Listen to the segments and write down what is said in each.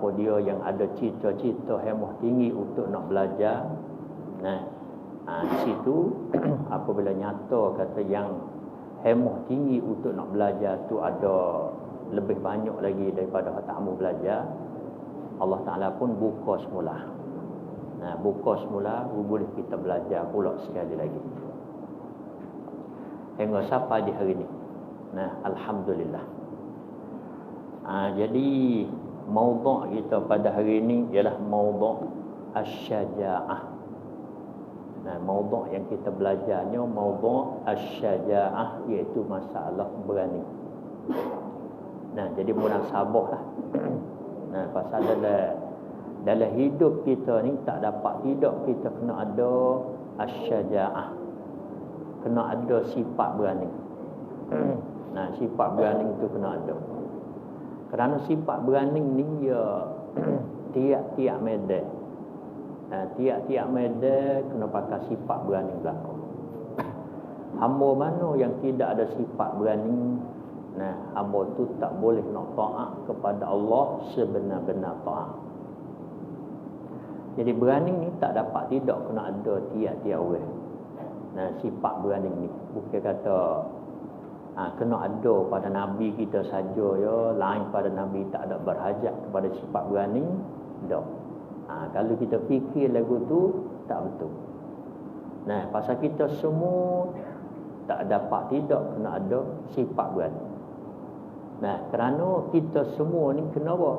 siapa dia yang ada cita-cita hemah tinggi untuk nak belajar. Di situ apabila nyata kata yang hemah tinggi untuk nak belajar tu ada lebih banyak lagi daripada hak tak mau belajar, Allah Ta'ala pun buka semula. Buka semula, boleh kita belajar pula sekali lagi. Hingga sampai di hari ini. Alhamdulillah. Jadi maudhu' kita pada hari ini ialah maudhu' asy-syaja'ah. Maudhu' yang kita belajarnya maudhu' asy-syaja'ah, iaitu masalah berani. Jadi munasabah lah. Pasal dalam hidup kita ni tak dapat tidak kita kena ada asy-syaja'ah. Kena ada sifat berani. Sifat berani itu kena ada. Kerana sifat berani ni ya tiap-tiap medan. Tiap-tiap medan kena pakai sifat berani berlaku. Hamba mana yang tidak ada sifat berani, hamba tu tak boleh nak taat kepada Allah sebenar-benar taat. Jadi berani ni tak dapat tidak kena ada tiap-tiap orang. Sifat berani ni bukan kata kena ada pada Nabi kita saja ya, lain pada Nabi tak ada berhajat kepada sifat berani. Tak. Kalau kita fikir lagu tu tak betul. Pasal kita semua tak dapat tidak kena ada sifat berani. Kerana kita semua ni kena apa?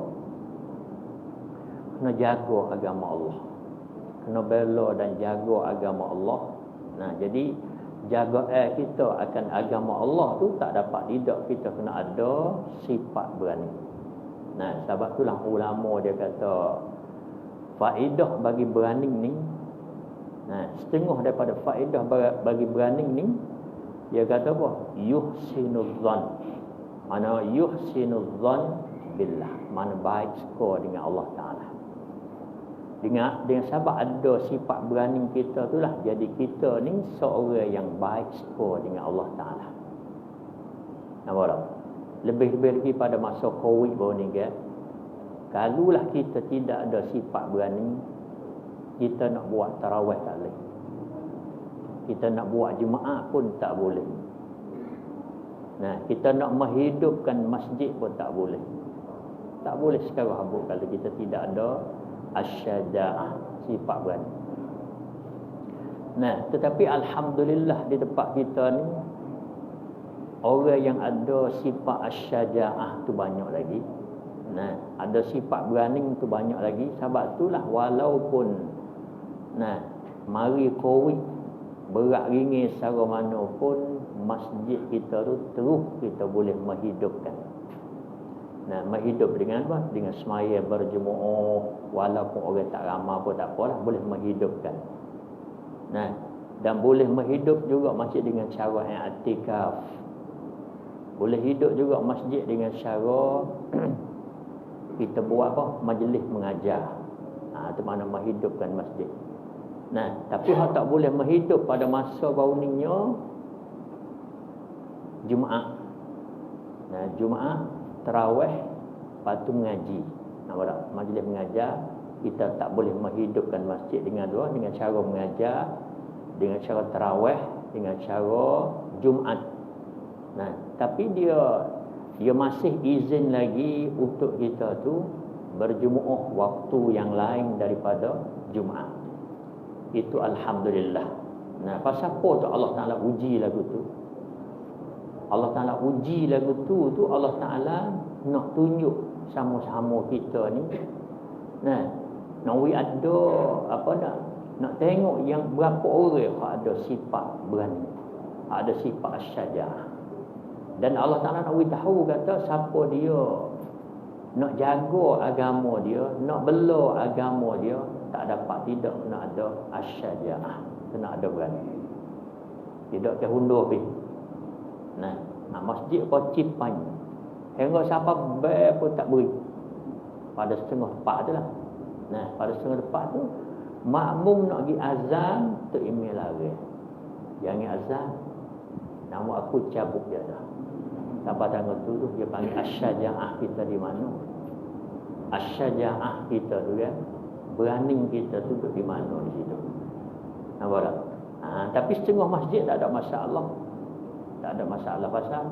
Kena jaga agama Allah. Kena bela dan jaga agama Allah. Jadi jaga kita akan agama Allah tu tak dapat tidak kita kena ada sifat berani. Sebab itulah ulama dia kata faedah bagi berani ni, setengah daripada faedah bagi berani ni, dia kata apa? Yuhsinuz zan. Mana yuhsinuz zan billah, mana baik skor dengan Allah Ta'ala. Dengan sebab ada sifat berani kita tu lah, jadi kita ni seorang yang baik skor dengan Allah Ta'ala. Nampak tak? Lebih-lebih lagi pada masa Covid baru ni kan, kalulah kita tidak ada sifat berani, kita nak buat tarawih tak boleh. Kita nak buat jemaah pun tak boleh. Kita nak menghidupkan masjid pun tak boleh. Tak boleh sekarang habuk kalau kita tidak ada asy-syaja'ah, sifat berani. Tetapi alhamdulillah di tempat kita ni orang yang ada sifat asy-syaja'ah tu banyak lagi. Ada sifat berani tu banyak lagi. Sebab itulah walaupun mari Covid berat ringan secara mana pun, masjid kita tu terus kita boleh menghidupkan. Menghidup dengan apa? Dengan semaya berjemaah, walaupun orang tak ramai pun tak apalah, boleh menghidupkan. Dan boleh menghidup juga masjid dengan cara i'tikaf. Boleh hidup juga masjid dengan cara kita buat apa? Majlis mengajar. Itu mana menghidupkan masjid. Tapi hak tak boleh menghidup pada masa baru ni Jumaat. Jumaat tarawih, lepas tu mengaji. Nampak tak? Majlis mengajar, kita tak boleh menghidupkan masjid dengan cara mengajar, dengan cara tarawih, dengan cara Jumaat. Tapi dia masih izin lagi untuk kita tu berjumuah waktu yang lain daripada Jumaat. Itu alhamdulillah. Pasal apa tu Allah Ta'ala uji lagu tu? Allah Ta'ala uji lagu tu Allah Ta'ala nak tunjuk sama-sama kita ni. Nak ada apa nak tengok yang berapa orang yang ada sifat berani, ada sifat asy-syaja'ah. Dan Allah Ta'ala nak beritahu kata siapa dia nak jaga agama dia, nak bela agama dia, tak dapat tidak kena ada asy-syaja'ah, kena ada berani. Tidak ke hundur pi. Masjid kecil panjang. Hingga siapa ber pun tak beri. Pada setengah 4 tu lah. Pada setengah 4 tu makmum nak pergi azan, tu email lari. Jangan azan, nama aku cabut dia dah. Sampai tanggal tu dia panggil asy-syaja'ah kita di mana? Asyaja'ah kita tu kan, berani kita tu duduk di mana di situ. Nampak tak? Tapi setengah masjid tak ada masalah. Tak ada masalah pasal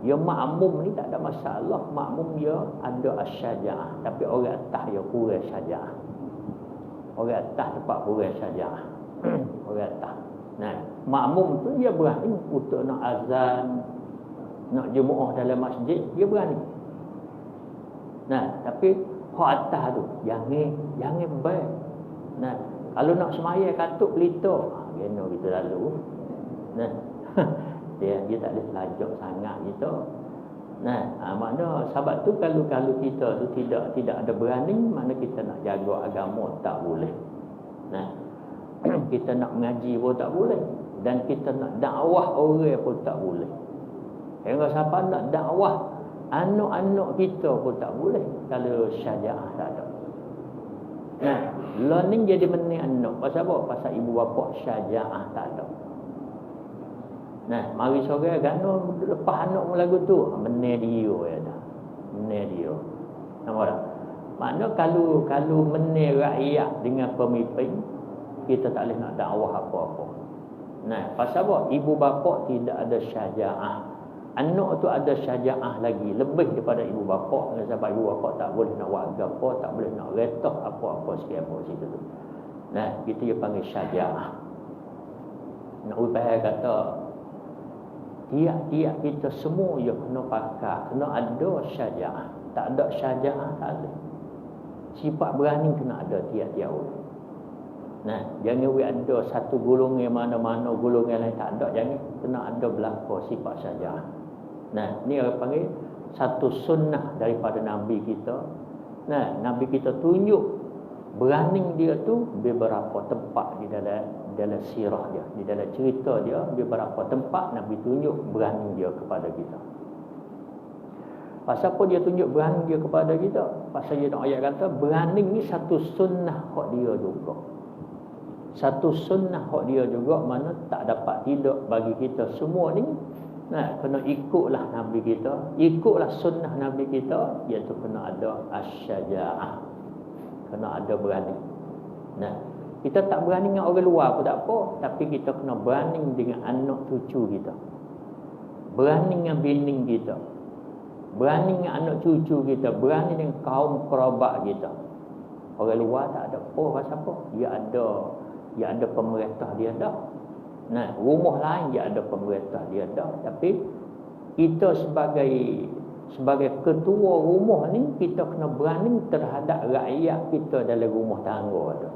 ya makmum ni tak ada masalah. Makmum dia ada asyaja'ah, tapi orang atas dia kurang syaja'ah. Orang atas tempat kurang syaja'ah. Orang atas. Nah, makmum tu dia berani untuk nak azan, nak jemaah dalam masjid, dia berani. Nah, tapi hak atas tu jangan baik. Nah, kalau nak semaya katuk pelita, kena kita lalu. Nah, dia tak boleh selajak sangat gitu. Nah, makna sebab tu kalau kita tu tidak ada berani, makna kita nak jaga agama tak boleh. Nah, kita nak mengaji pun tak boleh, dan kita nak dakwah orang pun tak boleh. Hingga siapa nak dakwah anak-anak kita pun tak boleh kalau syaja'ah tak ada. Nah, learning jadi menih anak. Pasal apa? Pasal ibu bapa syaja'ah tak ada. Nah, mari sore gano lepas anak lagu tu, menih dia ya dah. Menih dia. Nampak tak? Makna kalau menih rakyat dengan pemimpin, kita tak boleh nak dakwah apa-apa. Nah, pasal apa? Ibu bapa tidak ada syaja'ah. Anak tu ada syaja'ah lagi lebih daripada ibu bapa. Sebab ibu bapa tak boleh nak buat apa, tak boleh nak retah apa-apa sikit apa situ tu. Nah, itu dia panggil syaja'ah. Nak upaya kata tiap-tiap kita semua ya kena pakar, kena ada syaja'ah. Tak ada syaja'ah tak boleh. Sifat berani kena ada tiap-tiap orang. Nah, jangan ada satu golongan mana-mana, golongan lain tak ada, jangan. Kena ada belaka sifat syaja'ah. Nah, ni orang panggil satu sunnah daripada Nabi kita. Nah, Nabi kita tunjuk berani dia tu beberapa tempat di dalam sirah dia, di dalam cerita dia, beberapa tempat Nabi tunjuk berani dia kepada kita. Pasal apa dia tunjuk berani dia kepada kita? Pasal dia nak ayat kata berani ni satu sunnah hak dia juga. Satu sunnah hak dia juga, mana tak dapat tidak bagi kita semua ni. Nah, kena ikutlah Nabi kita, ikutlah sunnah Nabi kita, iaitu kena ada asyaja'ah. Kena ada berani. Nah, kita tak berani dengan orang luar pun tak apa, tapi kita kena berani dengan anak cucu kita. Berani dengan bini kita. Berani dengan anak cucu kita, berani dengan kaum kerabat kita. Orang luar tak ada apa, pasal apa? Dia ada pemerintah dia dah. Nah, rumah lain dia ada pemerintah dia dah. Tapi kita sebagai ketua rumah ni, kita kena berani terhadap rakyat kita dalam rumah tangga tu.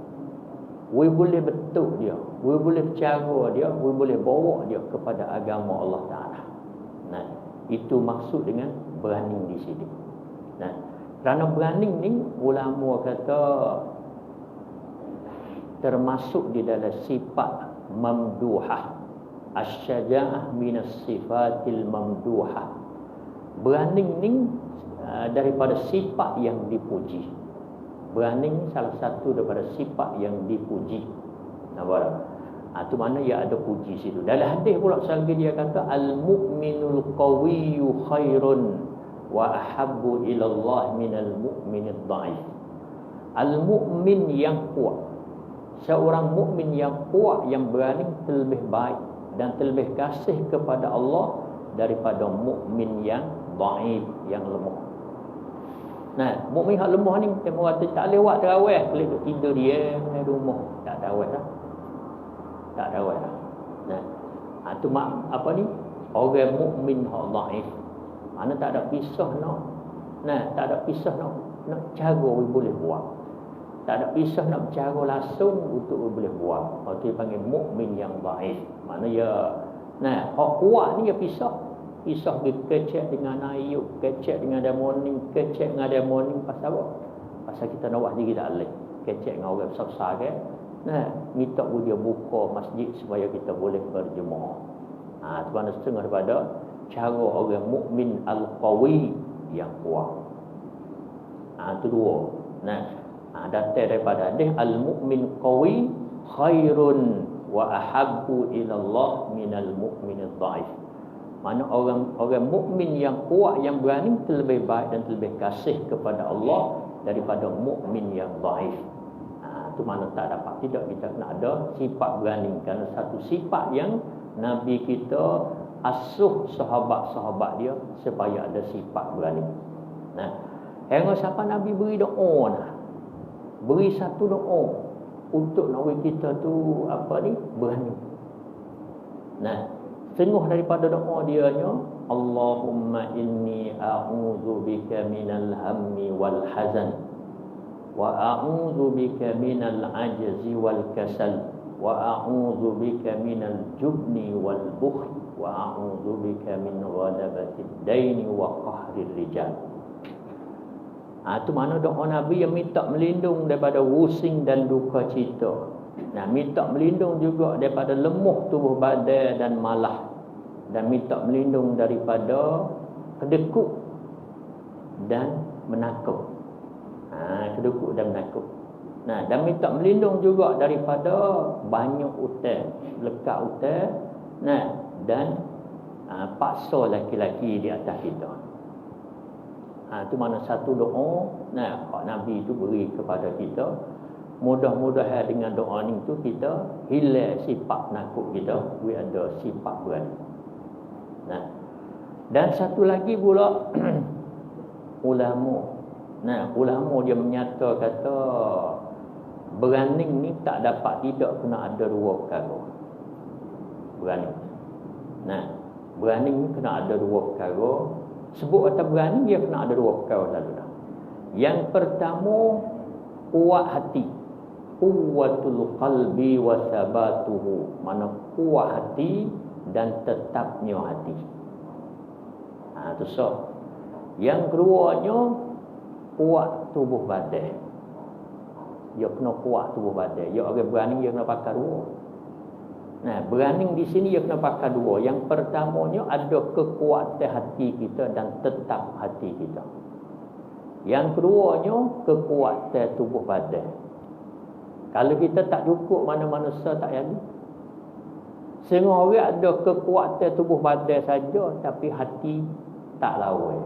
We boleh betul dia, we boleh cara dia, we boleh bawa dia kepada agama Allah Ta'ala. Nah, itu maksud dengan berani di sini. Nah, kerana berani ni ulama kata termasuk di dalam sifat mamduhah. Asyaja'ah minas sifatil mamduhah. Berani ni daripada sifat yang dipuji. Berani ni salah satu daripada sifat yang dipuji. Nampak? Itu mana ya ada puji situ. Dalam hadis pula sekali dia kata al-mu'minul qawiyyu khairun wa ahabbu ila Allah minal mu'minid dha'if. Al-mu'min yang kuat, seorang mukmin yang kuat, yang berani, terlebih baik dan terlebih kasih kepada Allah daripada mukmin yang dhaif, yang lemah. Nah, mukmin yang lemah ni temu kata tak lewat tarawih, kelik tidur dia di rumah, tak tarawih dah. Tak tarawih dah. Nah, itu apa ni? Orang mukmin yang dhaif. Mana tak ada pisah nak. Nah, tak ada pisah nak cara boleh buat. Tak ada pisah nak bercara langsung untuk boleh buat. Itu dipanggil mukmin yang dhaif. Mana ya, nah, hak kuat ni ya pisah. Pisah kecek dengan Ayub, kecek dengan Damoning, kecek dengan Damoning. Pasal apa? Pasal kita nak buat diri tak boleh. Kecek dengan orang besar-besar kan. Nah, minta dia buka masjid supaya kita boleh berjemaah. Itu mana setengah daripada cara orang mukmin al-qawi yang kuat. Itu dua. Nah, datang daripada hadis al-mu'min qawi khairun wa ahabbu ila Allah minal mu'minid dhaif. Mana orang mukmin yang kuat, yang berani, terlebih baik dan terlebih kasih kepada Allah daripada mukmin yang dhaif. Itu mana tak dapat, tidak, kita kena ada sifat berani. Kerana satu sifat yang Nabi kita asuh sahabat-sahabat dia supaya ada sifat berani. Nah, hingga siapa Nabi beri doa nah. Beri satu doa untuk Nabi kita tu berani. Nah, setengah daripada doa dia nya, Allahumma inni a'udzu bika minal hammi wal hazan wa a'udzu bika minal ajzi wal kasal wa a'udzu bika minal jubni wal bukhl wa a'udzu bika min ghalabatid daini wa qahrir rijal. Itu mana doa Nabi yang minta melindung daripada rusing dan duka cita. Nah, minta melindung juga daripada lemah tubuh badan dan malah, dan minta melindung daripada kedekut dan menakut. Kedekut dan menakut. Nah, dan minta melindung juga daripada banyak hutang, lekat hutang. Nah, dan paksa laki-laki di atas kita. Itu mana satu doa. Nah, Nabi itu beri kepada kita. Mudah-mudahan dengan doa ni tu kita hilang sifat nakut kita, kita ada sifat berani. Nah, dan satu lagi pula ulama. Nah, ulama dia menyata kata berani ni tak dapat tidak kena ada dua perkara. Berani. Nah, berani ni kena ada dua perkara. Sebut kata berani dia kena ada dua perkara lalu dah. Yang pertama, kuat hati. Quwwatul qalbi wa sabatuhu. Mana kuat hati dan tetapnya hati. Itu so. Yang keduanya, kuat tubuh badan. Dia kena kuat tubuh badan. Dia orang berani dia kena pakai dua. Nah, berani di sini dia kena pakai dua. Yang pertamanya ada kekuatan hati kita dan tetap hati kita. Yang keduanya kekuatan tubuh badan. Kalau kita tak cukup, mana manusia tak jadi. Setengah orang ada kekuatan tubuh badan saja tapi hati tak lawan.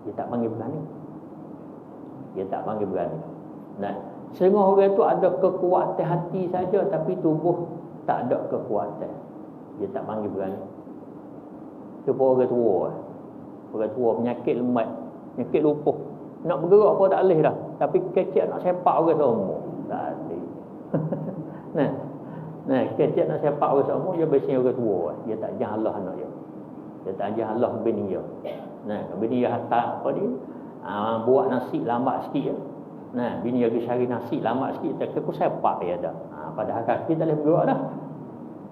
Dia tak panggil berani. Dia tak panggil berani. Nah, setengah orang tu ada kekuatan hati saja tapi tubuh tak ada kekuatan. Dia tak panggil berani. Itu pun orang tua. Orang tua penyakit lemah, penyakit lumpuh. Nak bergerak pun tak boleh dah. Tapi kecek nak sepak orang semua. Tak boleh. Nah, kecek nak sepak orang semua, dia biasanya orang tua. Dia tak jangan Allah anak dia. Dia tak jangan Allah bini dia. Nah, bini dia hantar apa dia? Buat nasi lambat sikit. Nah, bini lagi cari nasi lambat sikit, tak aku sepak dia dah. Padahal kaki tak boleh bergerak dah.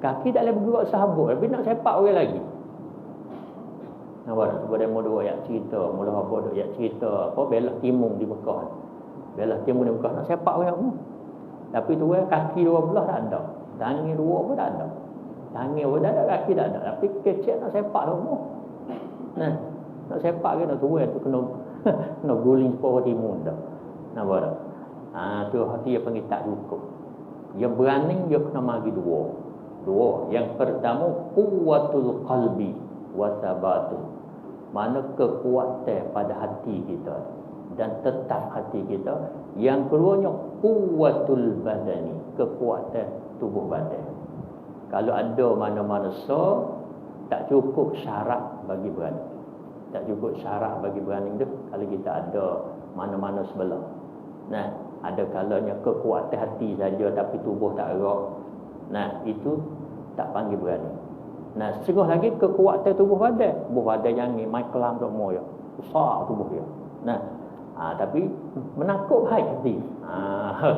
Kaki tak boleh bergerak sahabat, tapi nak sepak orang lagi. Nampak tak? Demo dua ayat cerita, mula apa duk ayat cerita, apa belah timung di Mekah. Belah timung di Mekah nak sepak orang tu. Tapi tu kaki dua belah tak ada. Tangan dua pun tak ada. Tangan pun tak ada, kaki tak ada. Tapi kecek nak sepak semua. Nah, nak sepak ke nak tua tu kena guling sepuluh timung dah. Nampak tak? Tu hati dia panggil tak cukup. Yang berani dia kena bagi dua. Yang pertama, quwwatul qalbi wa sabatu. Mana kekuatan pada hati kita dan tetap hati kita. Yang keduanya, quwwatul badani, kekuatan tubuh badan. Kalau ada mana-mana tak cukup syarat bagi berani. Tak cukup syarat bagi berani tu kalau kita ada mana-mana sebelah. Nah, ada kalanya kekuatan hati saja tapi tubuh tak gerak. Nah, itu tak panggil berani. Nah, setengah lagi kekuatan tubuh badan. Tubuh badan yang ni main kelam tak mau ya. Besar tubuh dia. Nah, tapi menakut hai hati.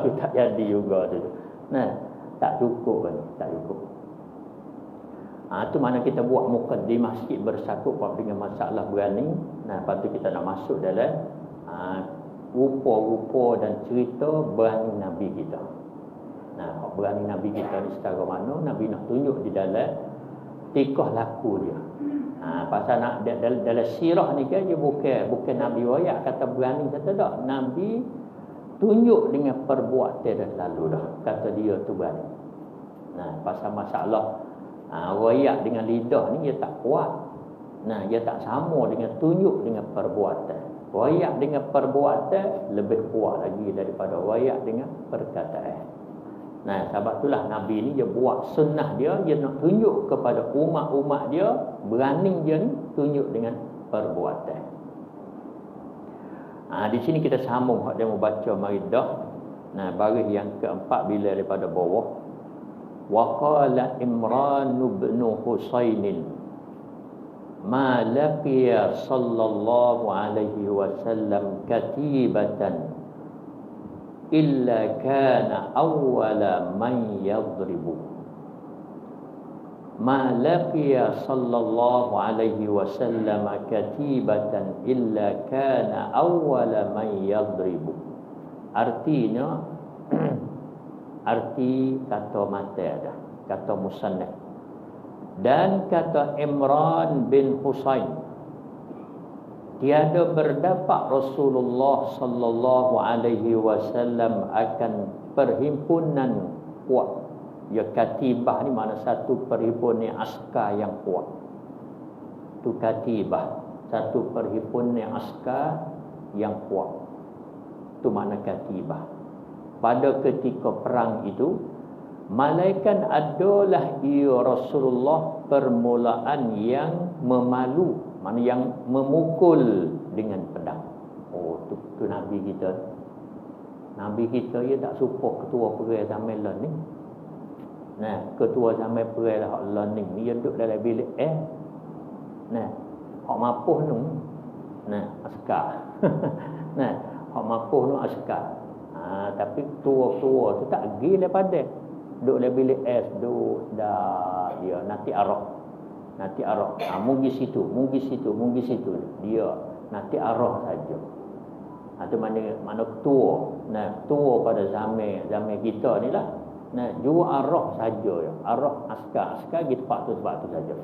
Tu tak jadi juga tu. Nah, tak cukup kan, tak cukup. Itu mana kita buat mukaddimah sikit bersakut dengan masalah berani. Nah, lepas tu kita nak masuk dalam rupa-rupa dan cerita berani Nabi kita. Nah, berani Nabi kita ni secara mana Nabi nak tunjuk di dalam tikah laku dia. Pasal nak dalam sirah ni kan dia bukan Nabi wayak kata berani kata tak. Nabi tunjuk dengan perbuatan dah lalu dah kata dia tu berani. Nah, pasal masalah wayak dengan lidah ni dia tak kuat. Nah, dia tak sama dengan tunjuk dengan perbuatan. Wayak dengan perbuatan lebih kuat lagi daripada wayak dengan perkataan. Nah, sebab itulah Nabi ni dia buat sunnah dia nak tunjuk kepada umat-umat dia, berani dia ni tunjuk dengan perbuatan. Di sini kita sambung hak dia mau baca mari dah. Nah, baris yang keempat bila daripada bawah. Wa qala Imran bin Husain ma laqiya sallallahu alaihi wasallam katibatan illa kana awwala man yadribu. Ma laqiya sallallahu alaihi wasallam katibatan illa kana awwala man yadribu. Artinya arti kata mata dah, kata musannaf. Dan kata Imran bin Husain, tiada berdapat Rasulullah sallallahu alaihi wasallam akan perhimpunan kuat. Ya, katibah ni mana satu perhimpunan askar yang kuat. Tu katibah, satu perhimpunan askar yang kuat. Tu makna katibah. Pada ketika perang itu, malaikat adalah ia Rasulullah permulaan yang memalu, mana yang memukul dengan pedang. Oh, tu Nabi kita. Nabi kita dia tak suka ketua perang zaman lah ni. Nah, ketua zaman perang lah hak learning ni dia duduk dalam bilik Nah, hak mapuh tu. Nah, askar. Nah, hak mapuh tu askar. Tapi tua-tua tu tak pergi daripada duduk dalam bilik duduk dah dia nanti arah. Mungkin situ dia nanti arah saja. Itu mana tua. Nah, tua pada zaman kita ni lah. Nah, jua arah saja ya. Arah askar gitu tempat tu saja.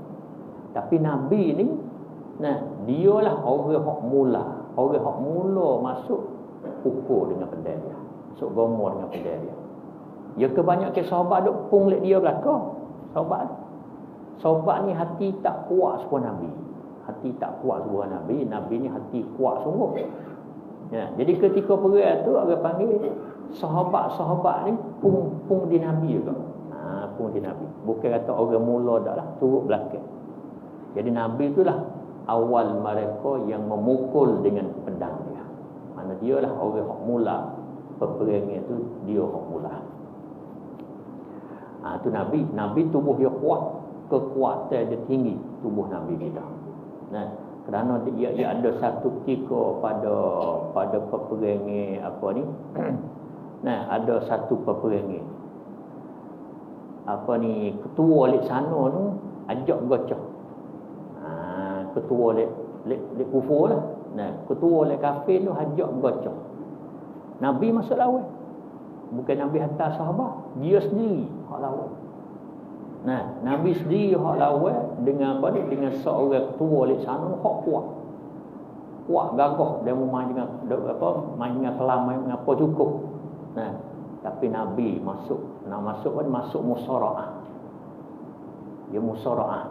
Tapi Nabi ni, nah, dialah orang hak mula masuk pukul dengan pedang dia. Masuk gomor dengan pedang dia. Ya, kebanyakan sahabat duk pung lek dia belakang. Sahabat ni hati tak kuat sebuah Nabi. Nabi ni hati kuat sungguh. Ya, jadi ketika perang tu orang panggil sahabat-sahabat ni pung di Nabi juga. Pung di Nabi. Bukan kata orang mula dah lah, turut belakang. Jadi Nabi itulah awal mereka yang memukul dengan pedang dia. Mana dia lah orang hak mula peperangan itu, dia hak mula. Tu Nabi tubuh dia kuat, kekuatan dia tinggi tubuh Nabi kita. Nah, kerana dia ada satu ketika pada peperangan apa ni. Nah, ada satu peperangan apa ni, ketua lek sana tu ajak gocah. Ketua lek kufur lah. Nah, ketua lek kafir tu ajak gocah. Nabi masuk lawan. Bukan Nabi hantar sahabat, dia sendiri hak lawan. Nah, Nabi sendiri hak lawan dengan apa ni? Dengan seorang ketua lek sana hak kuat. Kuat gagah dia main dengan kelam main dengan apa cukup. Nah, tapi Nabi masuk musaraah. Dia musaraah.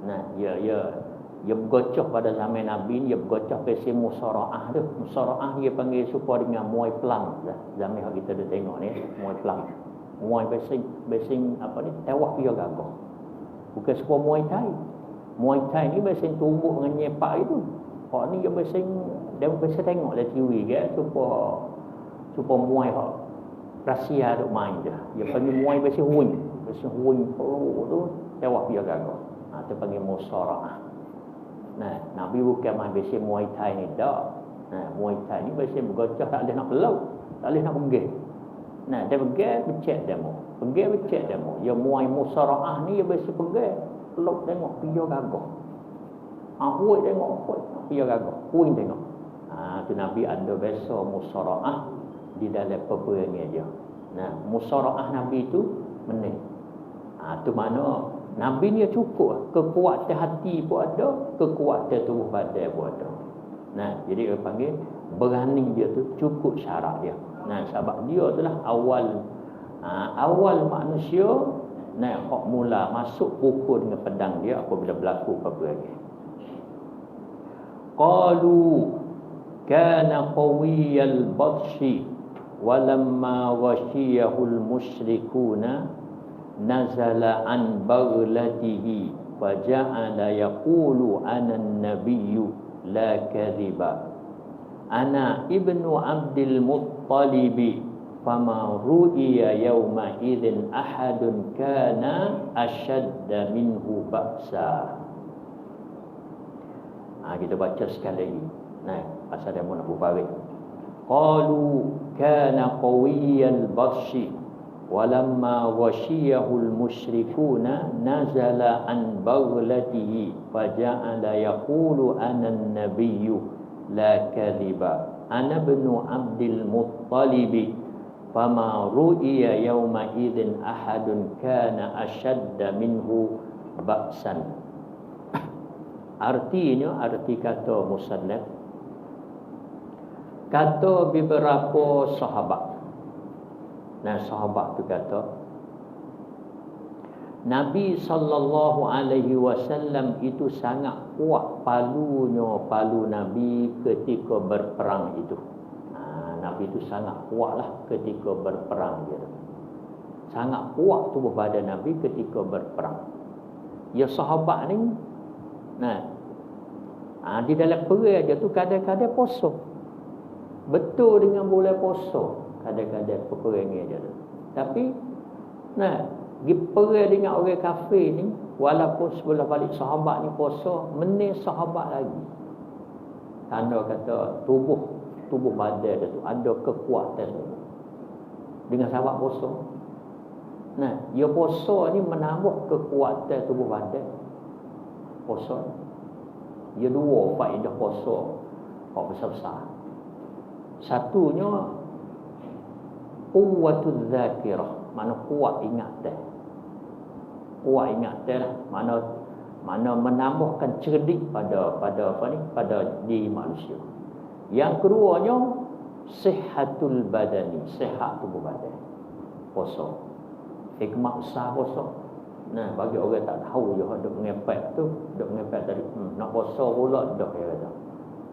Nah, dia bergocah pada zaman Nabi ni, dia bergocah pesi musaraah tu. Musaraah dia panggil supaya dengan muay pelang dah. Zaman yang kita dah tengok ni, muay pelang. Muay basing apa ni, tewah dia gagah. Bukan supaya muay thai. Muay thai ni basing tumbuk dengan nyepak itu. Hak ni dia basing tengok dalam TV ke supaya muay hak Rusia duk main je. Dia panggil muay basing huing tu tewah dia gagah. Itu panggil musaraah. Nah, Nabi bukan main basing muay thai ni dak. Nah, muay thai ni basing bergocah tak boleh nak pelau, tak boleh nak penggih. Nah, dia becek demo. Ya muay musaraah ni dia basing penggih, peluk tengok dia gagah. Huing tengok dia gagah, huing tengok. Tu Nabi ada biasa musaraah di dalam peperangan dia. Nah, musaraah Nabi tu menang. Tu mana Nabi ni cukup, kekuatan hati pun ada, kekuatan tubuh badan pun ada. Nah, jadi dia panggil berani dia tu cukup syarat dia. Nah, sebab dia itulah awal manusia hak mula masuk pukul dengan pedang dia apabila berlaku peperangan. Qalu kana qawiyal batshi walamma ghashiyahul musyrikuna nazala an baghlatihi faja'ala yaqulu ana an-nabiyyu la kadhiba ana ibnu Abdul Muttalib fama ru'iya yawma idzin ahadun kana ashadda minhu ba'sa. Kita baca sekali lagi. Pasal dia nak berbaring. Qalu kana qawiyal batshi walamma ghashiyahul musyrikuna nazala an baghlatihi faja'ala yaqulu ana an-nabiyyu la kadhiba ana ibnu Abdul Muttalib fama ru'iya yawma idzin ahadun kana ashadda minhu ba'san. Artinya, arti kata musannaf, kata beberapa sahabat. Sahabat tu kata Nabi sallallahu alaihi wasallam itu sangat kuat palu Nabi ketika berperang itu. Nabi itu sangat kuatlah ketika berperang dia. Sangat kuat tubuh badan Nabi ketika berperang. Ya sahabat ni di dalam perang dia tu kadang-kadang puasa. Betul dengan boleh puasa. Kadang-kadang peperangan dia tu. Tapi pergi perang dengan orang kafir ni, walaupun sebelah balik sahabat ni puasa, menih sahabat lagi. Tanda kata tubuh badan dia tu ada kekuatan dengan sahabat puasa. Ya puasa ni menambah kekuatan tubuh badan. Puasa dia dua faedah puasa kau besar-besar. Satunya quwwatul zakirah, mana kuat ingatan. Kuat ingatan lah, mana menambahkan cerdik pada diri manusia. Yang keduanya sihatul badani, sihat tubuh badan. Puasa. Hikmah besar puasa. Bagi orang tak tahu je duk ngepek tadi. Nak puasa pula dah dia kata.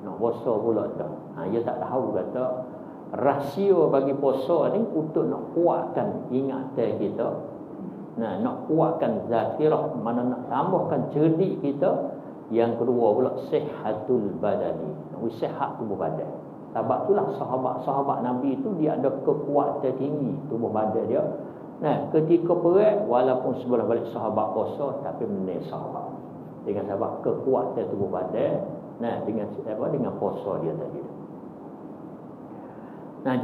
Nak puasa pula dah. Dia tak tahu kata rahsia bagi puasa ni untuk nak kuatkan ingatan kita. Nak kuatkan zakirah, mana nak tambahkan cerdik kita. Yang kedua pula sihatul badani. Nak sihat tubuh badan. Sebab itulah sahabat Nabi itu dia ada kekuatan tinggi tubuh badan dia. Ketika perang walaupun sebelah balik sahabat puasa tapi menih sahabat dengan sebab kekuatan tubuh badan dengan puasa dia tadi.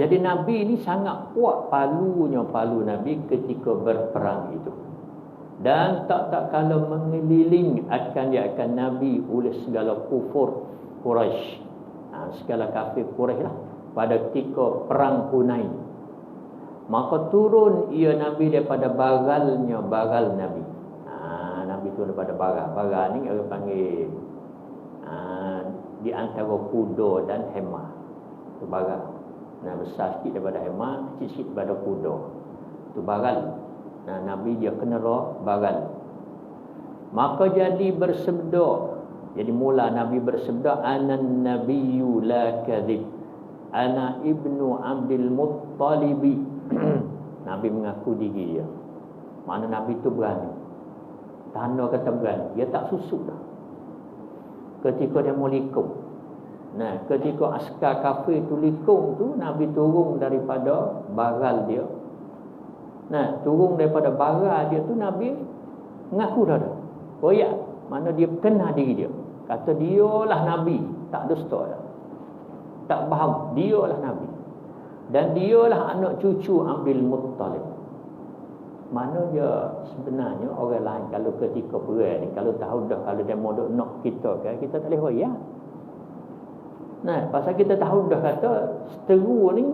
Jadi Nabi ni sangat kuat palu Nabi ketika berperang itu. Dan tak kala mengeliling akan Nabi oleh segala kufur Quraisy. Segala kafir Quraisy lah pada ketika perang Hunain. Maka turun ia Nabi daripada bagal Nabi. Nabi turun daripada bagal ni orang panggil di antara kuda dan hemah. Itu bagal. Besar sikit daripada hemah, kecil sikit daripada kuda. Itu bagal. Nabi dia kena bagal. Maka jadi bersabda. Jadi mula Nabi bersabda anan nabiyyu la kadhib. Ana ibnu Abdul Muttalib. Nabi mengaku diri dia. Mana Nabi tu berani. Tanda kata berani. Dia tak susuk dah. Ketika dia mau likung. Ketika askar kafir tu likung tu, Nabi turun daripada bagal dia. Turun daripada bagal dia tu, Nabi mengaku dah. Koyak. Mana dia kenal diri dia. Kata dialah Nabi. Tak dusta dah. Tak faham. Dialah Nabi. Dan dialah anak cucu Abdul Muttalib. Mana dia sebenarnya orang lain kalau ketika perang ni, kalau tahu dah kalau dia mau nak kita kan, kita tak boleh royak. Pasal kita tahu dah kata seteru ni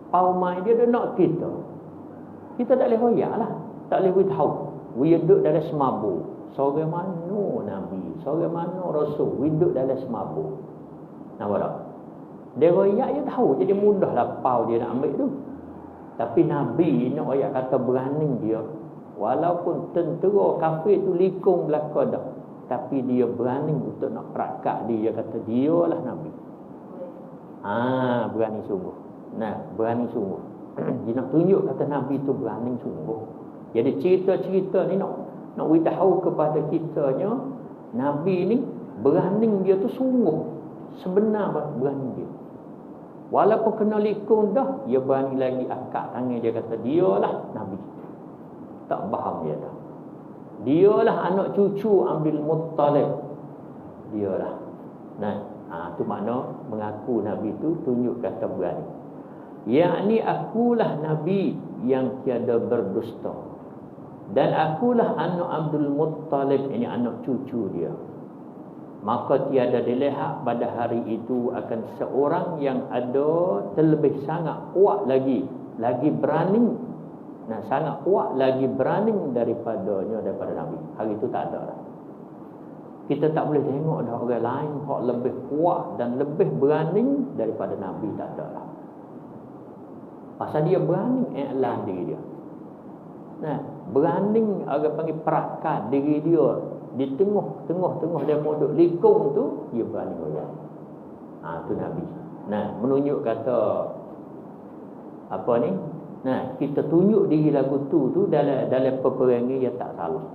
paumai dia nak kita. Kita tak boleh royak lah. Tak boleh tahu. We duduk dalam semabur. Seorang mana Nabi, seorang mana Rasul, we duduk dalam semabur. Nampak tak? Dia royak dia tahu, jadi mudahlah pau dia nak ambil tu. Tapi Nabi ni ayat kata berani dia. Walaupun tentera kafir tu likung belakang dah, tapi dia berani untuk nak perakat dia. Dia kata dialah Nabi. Berani sungguh. Nah, berani sungguh. Dia nak tunjuk kata Nabi tu berani sungguh. Jadi cerita-cerita ni nak beritahu kepada kitanya, Nabi ni berani dia tu sungguh. Sebenar berani dia. Walaupun kena likung dah, dia berani lagi akak tangan dia kata dialah Nabi. Tak faham dia dah. Dialah anak cucu Abdul Muttalib. Dialah. Nah, tu makna mengaku Nabi tu tunjuk kata berani. Yakni akulah Nabi yang tiada berdusta. Dan akulah anak Abdul Muttalib, ini anak cucu dia. Maka tiada dilihat pada hari itu akan seorang yang ada terlebih sangat kuat lagi berani. Nah, sangat kuat lagi berani daripada Nabi. Hari itu tak ada dah. Kita tak boleh tengok dah orang lain yang lebih kuat dan lebih berani daripada Nabi, tak ada dah. Pasal dia berani iklan diri dia. Nah, berani orang panggil perakat diri dia di tengah dia duduk likung tu, dia berani goyang. Tu Nabi. Nah, menunjuk kata apa ni? Nah, kita tunjuk diri lagu tu dalam peperangan dia tak salah.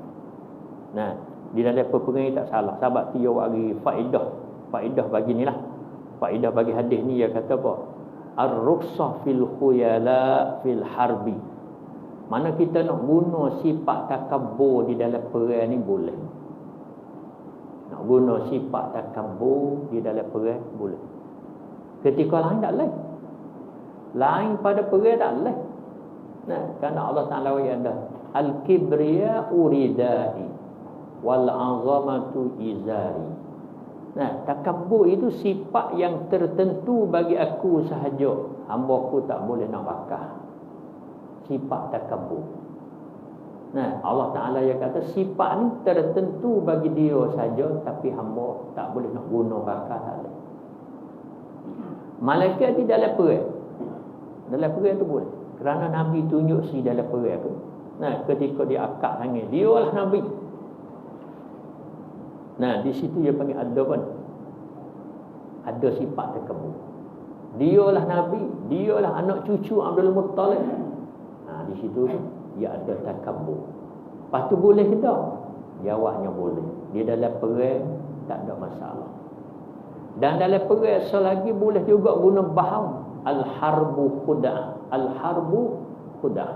Nah, di dalam peperangan tak salah. Sebab tu dia bagi faedah bagi ni lah. Faedah bagi hadis ni dia kata apa? Ar-rukhsah fil khuyala fil harbi. Mana kita nak guna sifat takabur di dalam perang ni boleh. Nak guna sifat takabur di dalam perang boleh. Ketika lain tak lain. Lain pada perang tak lain. Nah, kerana Allah Ta'ala ada al-kibriya uridai wal azamatu izari. Nah, takabur itu sifat yang tertentu bagi aku sahaja. Hamba aku tak boleh nak bakar. Sifat takabur. Nah, Allah Ta'ala yang kata sifat ni tertentu bagi dia saja, tapi hamba tak boleh nak guna bakar, tak boleh. Malaikat di dalam perang. Dalam perang tu boleh. Kerana Nabi tunjuk si dalam perang tu. Nah, ketika dia akak tangan, dia lah Nabi. Nah, di situ dia panggil ada pun. Ada sifat takabur. Dialah Nabi, dialah anak cucu Abdul Muttalib. Di situ dia ada takabur. Lepas tu boleh ke tak? Jawabnya boleh. Dia dalam perang tak ada masalah. Dan dalam perang selagi boleh juga guna bahan al-harbu khuda'. Al-harbu khuda'.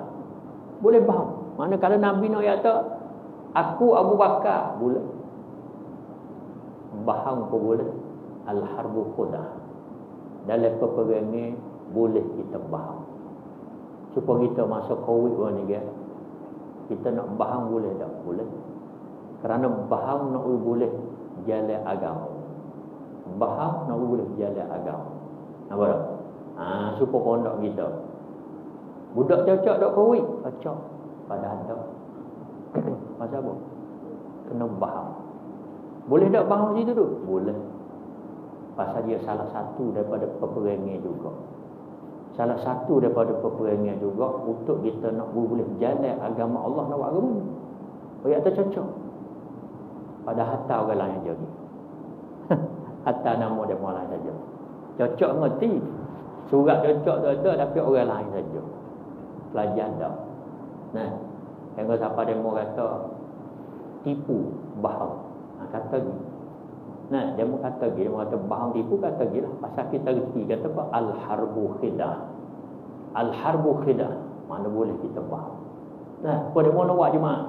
Boleh bahan. Mana kalau Nabi nak kata aku Abu Bakar, boleh. Bahan pun boleh. Al-harbu khuda'. Dalam peperangan boleh kita bahan. Supaya kita masuk COVID ni, kita nak bahan boleh tak? Boleh. Kerana bahan nak boleh jalan agama. Bahan nak boleh jalan agama. Nampak tak? Supaya pondok kita. Budak cocok tak COVID? Cocok. Padahal tak. Pasal apa? Kena bahan. Boleh tak bahan situ tu? Boleh. Pasal dia salah satu daripada peperangan juga. Salah satu daripada peperangan juga untuk kita nak boleh jalan agama Allah nak buat agama. Ayat tu cocok. Pada hatta orang lain jadi. Hatta nama dia orang lain saja. Cocok ngerti. Surat cocok tu ada tapi orang lain saja. Pelajar dah. Nah, yang siapa demo kata tipu bahang. Kata gitu. Nah, dia kata gitu, dia kata bahang tipu, kata gitu lah. Pasal kita reti kata apa? Al-harbu khidah. Al-harbu khidah. Mana boleh kita bahang. Nah, kau dia mau nak buat jemaah.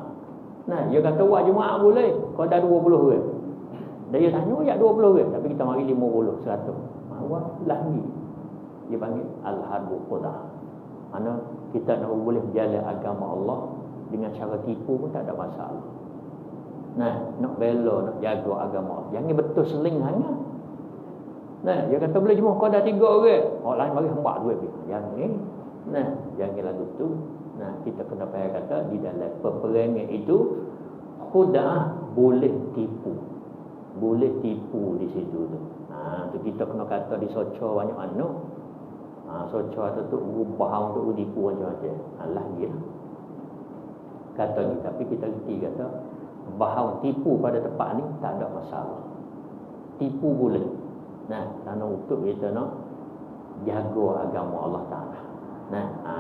Nah, dia kata buat jemaah boleh. Kau dah 20 orang. Dia tanya, ya 20 orang. Tapi kita mari 50, 100. Buat lagi. Dia panggil al-harbu khidah. Mana kita nak boleh jalan agama Allah dengan cara tipu pun tak ada masalah. Nah, nak bela, nak jaga agama. Jangan betul seling hanya. Nah, dia kata boleh cuma kau dah 3 orang. Orang lain bagi hamba duit dia. Jangan. Nah, jangan lalu tu. Nah, kita kena payah kata di dalam peperangan itu khuda'ah boleh tipu. Boleh tipu di situ tu. Tu kita kena kata di soco banyak mana. Soco tu ubah untuk tipu macam-macam. Lagi lah. Kata ni, tapi kita reti kata bahawa tipu pada tempat ni tak ada masalah. Tipu boleh. Nah, kerana untuk kita nak jaga agama Allah Ta'ala.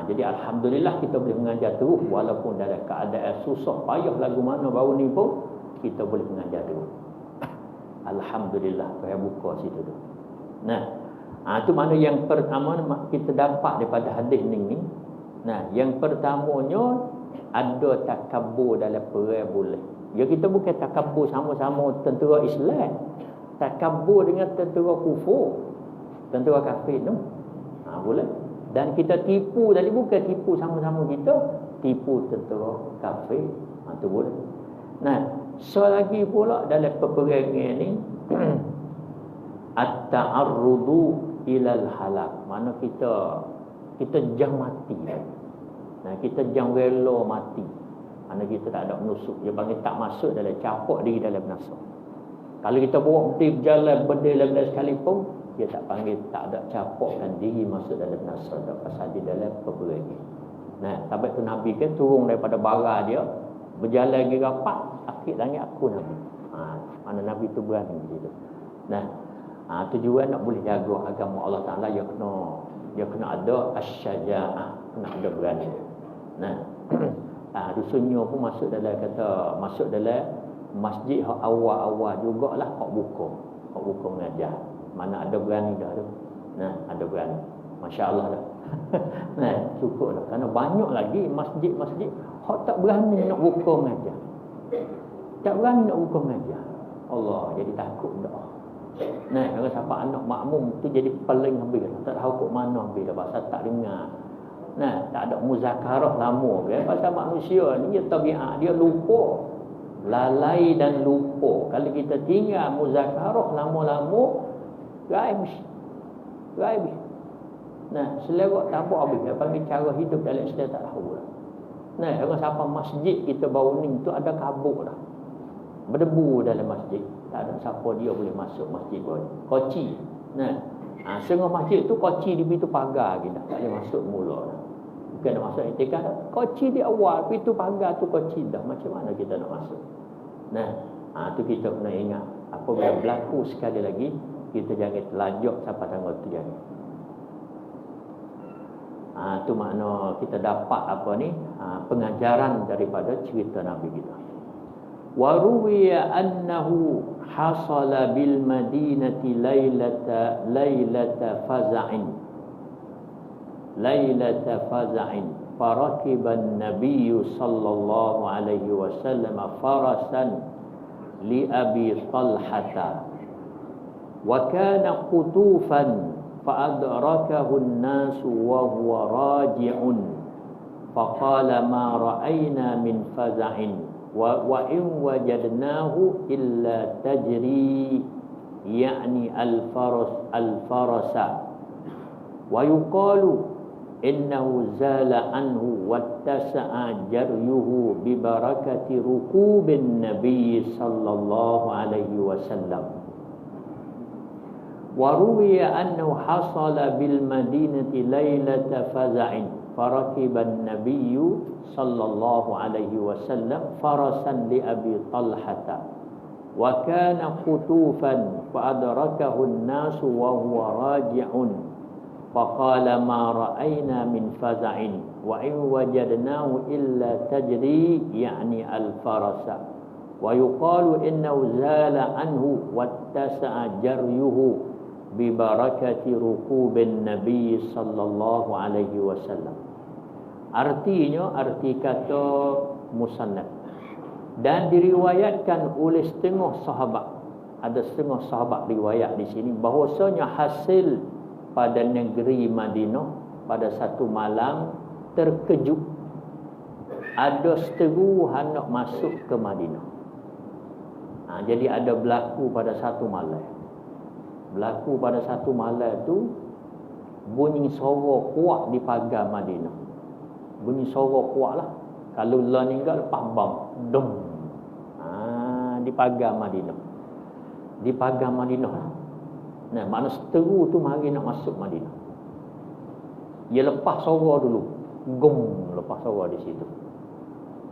Jadi Alhamdulillah kita boleh mengajar terus walaupun dalam keadaan susah payah lagu mana baru ni pun kita boleh mengajar terus. Alhamdulillah, saya buka situ tu. Itu mana yang pertama kita dapat daripada hadis ni. Yang pertamanya ada takabur dalam perang boleh. Ya, kita bukan takabur sama-sama tentera Islam. Takabur dengan tentera kufur, tentera kafir tu. Boleh. Dan kita tipu tadi bukan tipu sama-sama kita, tipu tentera kafir. Itu boleh. Selagi pula dalam peperangan ni at-ta'arrudu ilal halak. Mana kita jang mati. Kita jang rela mati. Mana kita tak ada menusuk. Dia panggil tak masuk dalam capak diri dalam binasa. Kalau kita bawa berhenti berjalan berdiri dalam sekalipun, dia tak panggil tak ada capakkan diri masuk dalam binasa. Tak pasal di dalam peperangan. Sampai tu Nabi kan turun daripada bara dia, berjalan lagi rapat, akhir langit aku Nabi. Mana Nabi tu berani begitu. Tujuan nak boleh jaga agama Allah Ta'ala, dia kena ada asyaja'ah, kena ada berani. Rusunnya pun masuk dalam masjid awal-awal jugalah hak buka mengajar. Mana ada berani dah tu. Ada berani. Masya-Allah dah. Cukup dah. Kerana banyak lagi masjid-masjid hak tak berani nak buka mengajar. Tak berani nak buka mengajar. Allah jadi takut dah. Kalau siapa anak makmum tu jadi paling habis. Tak tahu kok mana habis dah pasal tak dengar. Tak ada muzakarah lama kan. Pasal manusia ni dia tabiat dia lupa. Lalai dan lupa. Kalau kita tinggal muzakarah lama-lama, gaib. Selera tak apa habis. Dia panggil cara hidup dalam Islam tak tahu lah. Kalau siapa masjid kita baru ni tu ada kabut dah. Berdebu dalam masjid. Tak ada siapa dia boleh masuk masjid pun. Koci. Setengah masjid tu koci di pintu pagar kita. Tak boleh masuk mula dah. Bukan nak masuk etikah dah. Koci di awal, pintu pagar tu koci dah. Macam mana kita nak masuk? Tu kita kena ingat. Apabila berlaku sekali lagi, kita jangan terlajak sampai tanggal 3 ni. Tu makna kita dapat pengajaran daripada cerita Nabi kita. Wa ruwiya annahu hasala bil madinati lailata faza'in farakiban nabiyyu sallallahu alaihi wasallam farasan li abi talhata wa kana qutufan فأدركه الناس وهو راجع فقال ما رأينا من فزع وإن وجدناه إلا تجري يعني الفرس ويقال إنه زال عنه واتسع جريه ببركة ركوب النبي صلى الله عليه وسلم وروي أنه حصل بالمدينة ليلة فزع فركب النبي صلى الله عليه وسلم فرسا لأبي طلحة وكان خطوفا فأدركه الناس وهو راجع فقال ما رأينا من فزع وإن وجدناه إلا تجري يعني الفرس ويقال إنه زال عنه واتسع جريه bibarakati rukubin Nabi sallallahu alaihi wasallam. Artinya arti kata musannad dan diriwayatkan oleh setengah sahabat. Ada setengah sahabat riwayat di sini bahwasanya hasil pada negeri Madinah pada satu malam terkejut ada seteru hendak masuk ke Madinah. Jadi ada berlaku pada satu malam. Berlaku pada satu malam tu bunyi suara kuat di pagar Madinah. Bunyi suara kuat lah. Kalau lah meninggal lepas bam. Dum. Di pagar Madinah. Di pagar Madinah. Makna seteru tu mari nak masuk Madinah. Dia lepas suara dulu. Gum lepas suara di situ.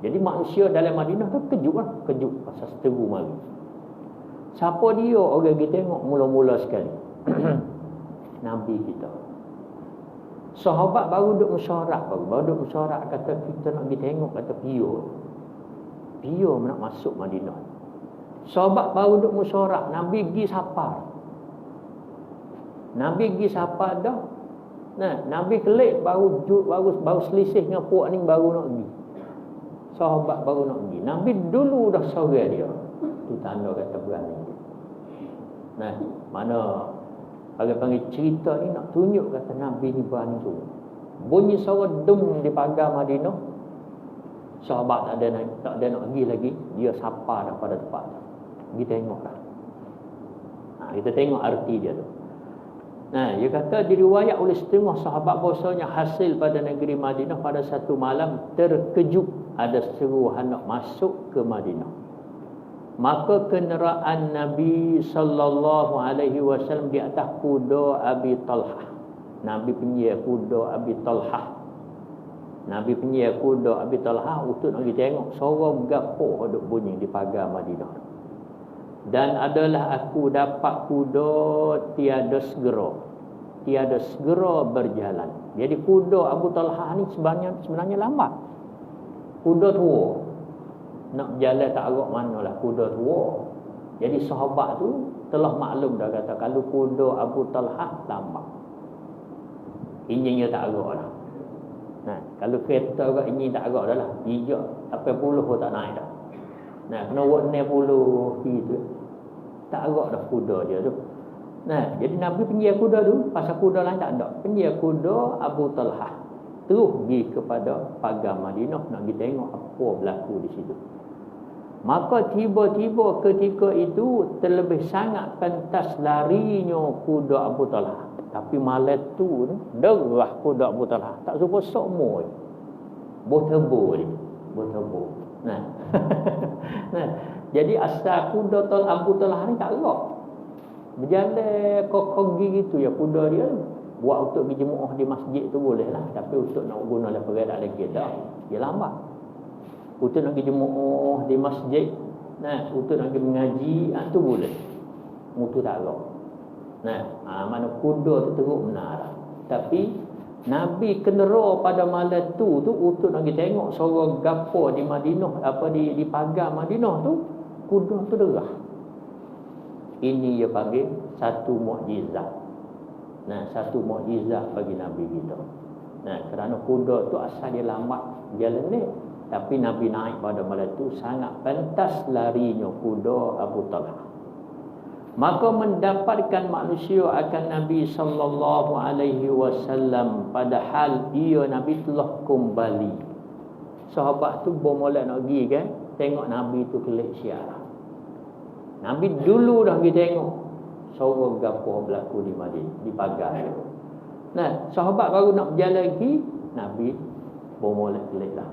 Jadi manusia dalam Madinah tu kejut lah. Kejut pasal seteru mari. Siapa dia orang kita tengok mula-mula sekali? Nabi kita. Sahabat baru duk mesyuarat, baru duk mesyuarat, kata kita nak pergi tengok, kata Pio nak masuk Madinah. Sahabat baru duk mesyuarat, Nabi pergi safar dah. Nah, Nabi kelik baru selisih dengan puak ni baru nak pergi. Sahabat baru nak pergi. Nabi dulu dah sorang dia. Tu tanda kata berani. Nah, mana panggil cerita ni nak tunjuk kata Nabi ni berani tu. Bunyi suara dum di pagar Madinah. Sahabat tak ada nak pergi lagi. Dia sapa dah pada tempat tu. Pergi tengok dah. Kita tengok arti dia tu. Nah, dia kata diriwayat oleh setengah sahabat bahawasanya hasil pada negeri Madinah pada satu malam terkejut ada seruan nak masuk ke Madinah. Maka kenderaan Nabi sallallahu alaihi wasallam di atas kuda Abi Talhah. Nabi penyia kuda Abi Talhah. Untuk nak pergi tengok suara gapo duk bunyi di pagar Madinah. Dan adalah aku dapat kuda tiada segera berjalan. Jadi kuda Abu Talhah ni sebenarnya lambat. Kuda tua. Nak berjalan tak arah manalah, kuda tua. Jadi sahabat tu telah maklum dah kata kalau kuda Abu Talhah lambat, injinnya tak arah dah. Nah, kalau kereta kat injin tak arah dah lah, jejak 80 pun tak naik dah. Nah, kena buat 60 gitu. Tak arah dah kuda dia tu. Nah, jadi Nabi penjia kuda tu, pasal kuda lain tak ada. Penjia kuda Abu Talhah terus pergi kepada pagar Madinah nak pergi tengok apa berlaku di situ. Maka tiba-tiba ketika itu terlebih sangat pentas larinya kuda Abu Talhah. Tapi malam tu derah kuda Abu Talhah. Tak suka sokmo. Botebu. Nah. Nah, jadi asal kuda Abu Talhah ni tak gerak. Berjalan kokogi gitu ya kuda dia. Buat untuk pergi jemaah di masjid tu boleh lah. Tapi untuk nak guna daripada lagi dah, dia lambat. Untuk nak pergi jemaah di masjid, nah, untuk nak pergi mengaji, tu boleh. Mutu tak ada. Nah, mana kuda tu teruk benar lah. Tapi Nabi kendera pada malam tu untuk nak pergi tengok suara gapo di Madinah, di pagar Madinah tu, kuda tu derah. Ini dia panggil satu mukjizat. Nah, satu mukjizat bagi Nabi kita. Nah, kerana kuda tu asal dia lambat jalan ni, tapi Nabi naik pada malam tu sangat pentas larinya kuda Abu Talhah. Maka mendapatkan manusia akan Nabi sallallahu alaihi wasallam padahal ia Nabi telah kembali. Sahabat tu bermula nak pergi kan, tengok Nabi tu kelik siar. Nabi dulu dah pergi tengok suara gapo berlaku di Madinah, di pagar. Nah, sahabat baru nak berjalan lagi, Nabi bermula kelik dah.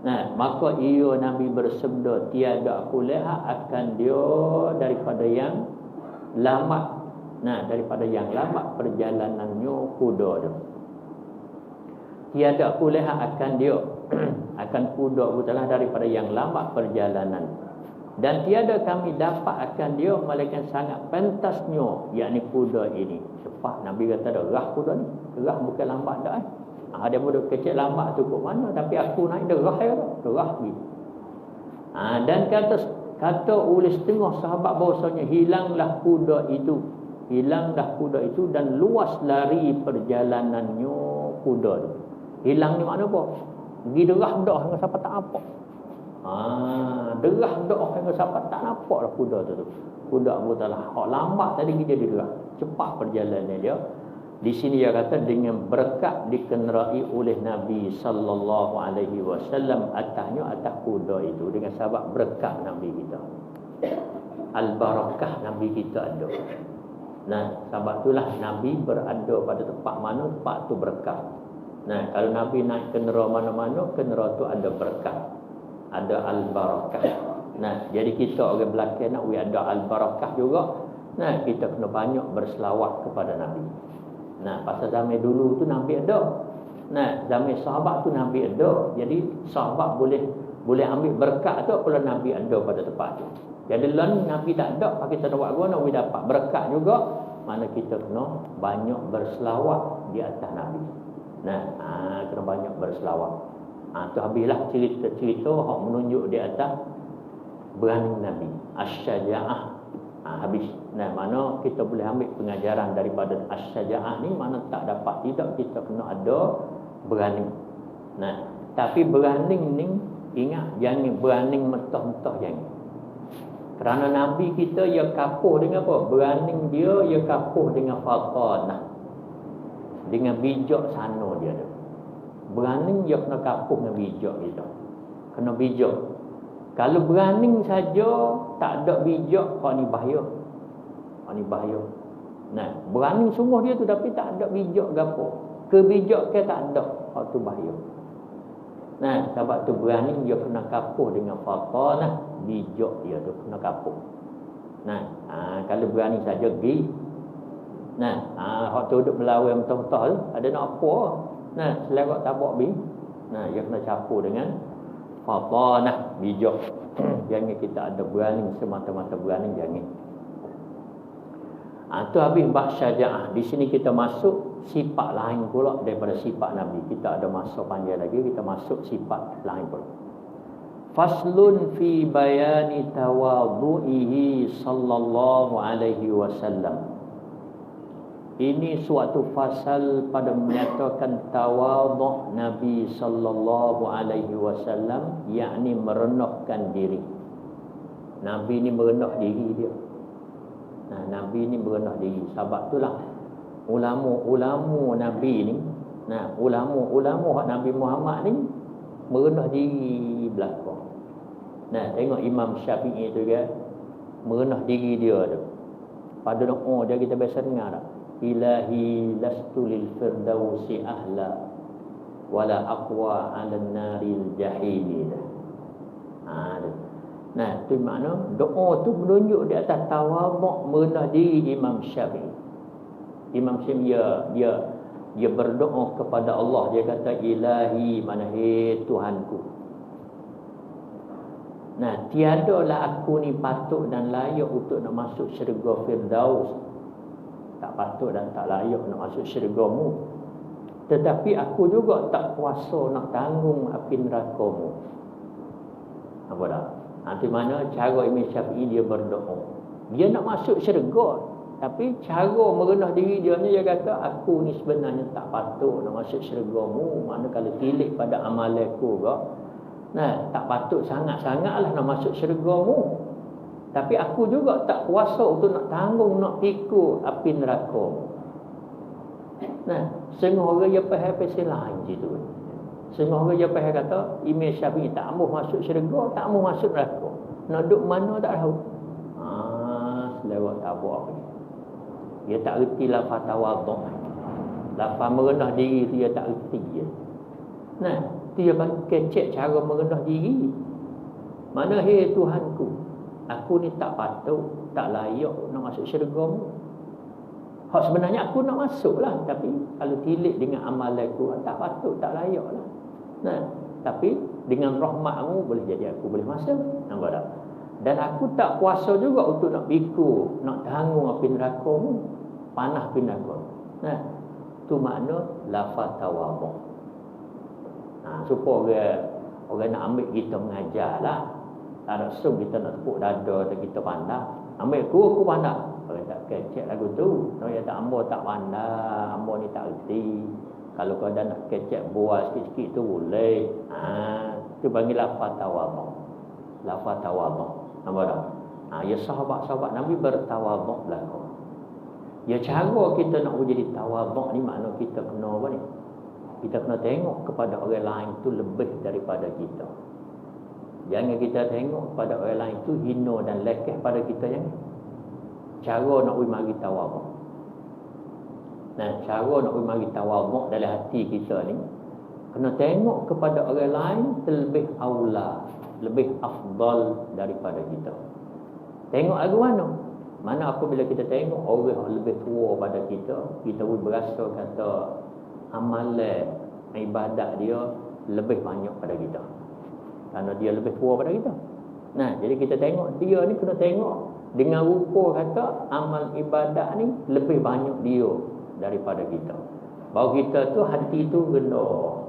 Nah, maka ia Nabi bersabda tiada kuleha akan dia daripada yang lambat. Nah, daripada yang lambat perjalanannya kuda tu. Tiada kuleha akan dia akan kuda utalah daripada yang lambat perjalanan. Dan tiada kami dapat akan dia melainkan sangat pentasnya, yakni kuda ini. Cepat Nabi kata derah kuda ni. Derah bukan lambat dah. Ada budak kecil lambat tu kat mana, tapi aku naik derah ya dah. Derah gitu. Dan kata oleh setengah sahabat bahawasanya hilanglah kuda itu dan luas lari perjalanannya kuda tu. Hilang ni makna apa? Pergi derah dah dengan siapa tak apa. Derah dah dengan siapa tak nampak dah kuda tu. Kuda Abu Talhah hak lambat tadi dia derah. Cepat perjalanan dia. Di sini dia kata dengan berkat dikenderai oleh Nabi sallallahu alaihi wasallam atas kuda itu dengan sebab berkat Nabi kita. Al-barakah Nabi kita ada. Nah, sebab itulah Nabi berada pada tempat mana tempat tu berkat. Nah, kalau Nabi naik kendera mana-mana, kendera tu ada berkat. Ada al-barakah. Nah, jadi kita orang belakang nak ada al-barakah juga. Nah, kita kena banyak berselawat kepada Nabi. Nah, pasal zaman dulu tu Nabi ada. Nah, zaman sahabat tu Nabi ada. Jadi sahabat boleh ambil berkat tu kalau Nabi ada pada tempat tu. Jadi lain Nabi tak ada, kita nak buat guna Nabi dapat berkat juga. Mana kita kena banyak berselawat di atas Nabi. Nah, kena banyak berselawat. Tu habislah cerita-cerita hak menunjuk di atas berani Nabi. Asy-syaja'ah. Habis. Nah, mana kita boleh ambil pengajaran daripada asy-syaja'ah ni, mana tak dapat tidak kita kena ada berani. Nah, tapi berani ni ingat jangan berani mentah-mentah jangan. Kerana Nabi kita ia kapuh dengan apa? Berani dia ia kapuh dengan fatanah. Dengan bijak sana dia tu. Berani dia kena kapuh dengan bijak kita. Kena bijak. Kalau berani saja tak ada bijak, kau ni bahaya. Kau ni bahaya. Nah, berani sungguh dia tu tapi tak ada bijak gapo. Kebijakan tak ada, kau tu bahaya. Nah, sebab tu berani dia kena kapuh dengan fatanah, bijak dia tu kena kapuh. Nah, kalau berani saja pergi. Nah, hak tu duduk melawan mentah-mentah tu, ada nak apa? Nah, selerak tabak bi. Nah, dia kena campur dengan fatanah, bijak. Jangan kita ada berani semata-mata berani, jangan. Tu habis bab syaja'ah. Di sini kita masuk sifat lain pula daripada sifat Nabi. Kita ada masa panjang lagi, kita masuk sifat lain pula. Faslun fi bayani tawadhu'ihi sallallahu alaihi wasallam. Ini suatu fasal pada menyatakan tawadhu' Nabi sallallahu alaihi wasallam, yakni merendahkan diri. Nabi ni merendah diri dia. Nah, Nabi ni merendah diri. Sebab itulah ulama-ulama Nabi ni, nah, ulama-ulama Nabi Muhammad ni merendah diri belakang. Nah, tengok Imam Syafi'i tu kan, merendah diri dia tu. Pada doa dia kita biasa dengar tak? Ilahi lastu lil firdausi ahla wala aqwa 'alan naril jahim. Nah, tu makna doa tu menunjuk di atas tawaduk, merendah diri Imam Syafi'i. Imam Syafi'i dia berdoa kepada Allah, dia kata ilahi, mana hai Tuhanku. Nah, tiadalah aku ni patut dan layak untuk nak masuk syurga Firdaus. Tak patut dan tak layak nak masuk syurga-Mu. Tetapi aku juga tak kuasa nak tanggung api neraka-Mu. Apa dah? Nanti mana cara Imam Syafi'i dia berdoa. Dia nak masuk syurga, tapi cara merendah diri dia ni, dia kata aku ni sebenarnya tak patut nak masuk syurga-Mu. Mana kalau tilik pada amalanku ke, nah, tak patut sangat-sangatlah nak masuk syurga-Mu. Tapi aku juga tak kuasa untuk nak tanggung, nak pikul api neraka. Nah, setengah orang dia faham pasal lain situ. Setengah orang dia faham kata Imam Syafi'i tak mahu masuk syurga, tak mahu masuk neraka. Nak duduk mana tak tahu. Selewat tak buat apa. Dia tak erti lafaz tawaduk. Lafaz merendah diri tu dia tak erti dia. Nah, dia bagi kecek cara merendah diri. Mana hai Tuhanku, aku ni tak patut, tak layak nak masuk syurga-Mu. Hak sebenarnya aku nak masuk lah, tapi kalau tilik dengan amalan aku, tak patut, tak layak lah. Nah, tapi dengan rahmat-Mu boleh jadi aku boleh masuk. Nampak tak? Dan aku tak kuasa juga untuk nak pikul, nak tanggung api neraka-Mu, panah api neraka. Nah, tu makna lafaz tawaduk. Supaya orang nak ambil kita mengajar lah. Tak ada sum kita nak tepuk dada atau kita pandang. Ambil aku pandang. Orang tak kecek lagu tu. Orang tak ambo tak pandang, ambo ni tak erti. Kalau kau dah nak kecek buat sikit-sikit tu boleh. Tu panggil lafaz tawaduk. Lafaz tawaduk. Nampak tak? Ya sahabat-sahabat Nabi bertawaduk belakang. Ya cara kita nak jadi tawaduk ni makna kita kena apa ni? Kita kena tengok kepada orang lain tu lebih daripada kita. Jangan kita tengok pada orang lain tu hina dan lekeh pada kita, jangan. Cara nak mari tawaduk. Nah, cara nak mari tawaduk dalam hati kita ni, kena tengok kepada orang lain terlebih aula, lebih afdal daripada kita. Tengok lagu mana? Mana apabila kita tengok orang yang lebih tua pada kita, kita pun berasa kata amalan ibadat dia lebih banyak pada kita. Kerana dia lebih tua pada kita. Nah, jadi kita tengok dia ni, kena tengok dengan rupa kata amal ibadat ni lebih banyak dia daripada kita. Baru kita tu hati tu rendah.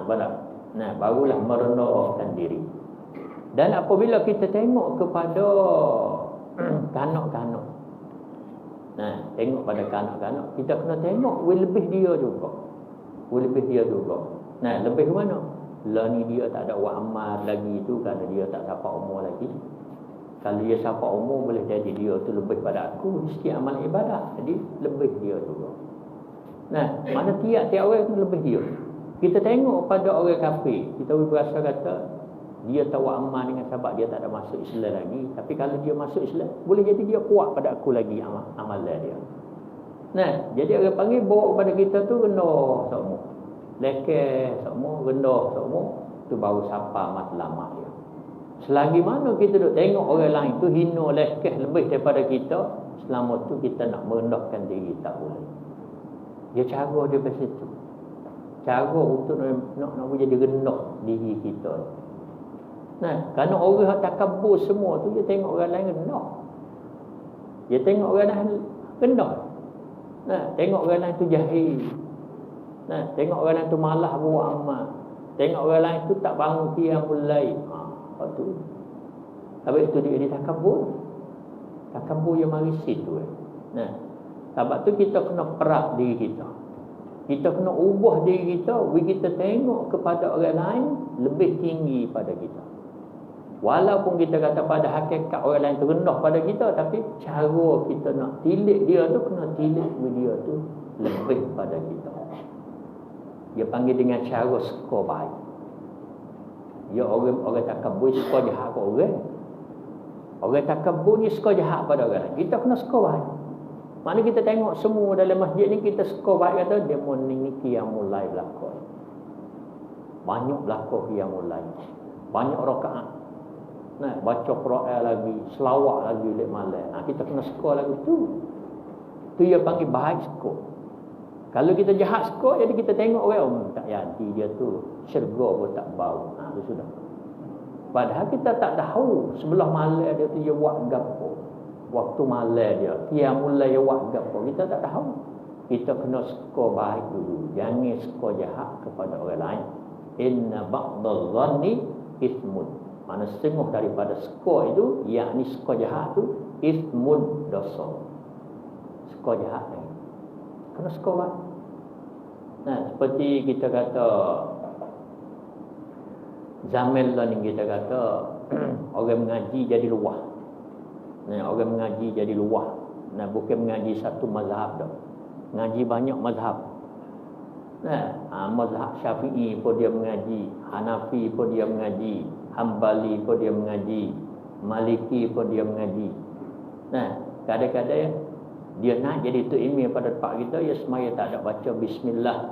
Benar. Nah, barulah merendahkan diri. Dan apabila kita tengok kepada kanak-kanak. Nah, tengok pada kanak-kanak, kita kena tengok lebih dia juga. Lebih dia juga. Nah, lebih ke mana? Lah ni dia tak ada buat amal lagi tu kerana dia tak sampai umur lagi. Kalau dia sampai umur, boleh jadi dia tu lebih pada aku sikit amal ibadah. Jadi lebih dia juga. Nah, mana tiap-tiap orang tu lebih dia. Kita tengok pada orang kafir, kita berasa kata dia tahu amal dengan sebab dia tak ada masuk Islam lagi. Tapi kalau dia masuk Islam, boleh jadi dia kuat pada aku lagi amalan dia. Nah, jadi orang panggil bawa kepada kita tu rendah semua. Lekeh semua, rendah semua. Tu baru sapa matlamat dia. Selagi mana kita duk tengok orang lain tu hina lekeh lebih daripada kita, selama tu kita nak merendahkan diri tak boleh. Dia cara dia macam tu. Cara untuk nak jadi rendah diri kita. Nah, kerana orang yang takabur semua tu, dia tengok orang lain rendah. Dia tengok orang lain rendah. Nah, tengok orang lain tu jahil. Nah, tengok orang lain tu malah buat amal. Tengok orang lain tu tak bangun qiyamul lail. Apa tu? Habis itu dia takabur. Takabur yang mari situ. Nah, sebab tu kita kena perak diri kita. Kita kena ubah diri kita, kita tengok kepada orang lain lebih tinggi pada kita. Walaupun kita kata pada hakikat orang lain tu rendah pada kita, tapi cara kita nak tilik dia tu, kena tilik dia tu lebih pada kita. Dia panggil dengan cara skor baik. Ya, orang takabur skor jahat pada orang. Orang takabur ni skor jahat pada orang lain. Kita kena skor baik. Mana kita tengok semua dalam masjid ni, kita skor baik kata dia mau ni qiyamul lail belakang. Banyak belakang qiyamul lail. Banyak rakaat. Nah, baca Quran lagi, selawat lagi lek malam. Kita kena skor lagu tu. Tu dia panggil baik skor. Kalau kita jahat skor, jadi kita tengok orang tak jadi dia tu syurga pun tak bau. Tu sudah. Padahal kita tak tahu sebelah malam dia tu dia buat gapo. Waktu malam dia qiyamul lail buat gapo, kita tak tahu. Kita kena skor baik dulu. Jangan skor jahat kepada orang lain. Inna ba'dal dhanni ismun. Mana setengah daripada skor itu, yakni skor jahat tu ismun, dosa. Skor jahat ni kena skor baik. Nah, seperti kita kata zaman lah ni, kita kata orang mengaji jadi luah. Nah, orang mengaji jadi luah. Nah, bukan mengaji satu mazhab dah. Mengaji banyak mazhab. Nah, mazhab Syafi'i pun dia mengaji, Hanafi pun dia mengaji, Hambali pun dia mengaji, Maliki pun dia mengaji. Nah, kadang-kadang dia nak jadi tok imam pada tempat kita, ya semaya tak ada baca bismillah.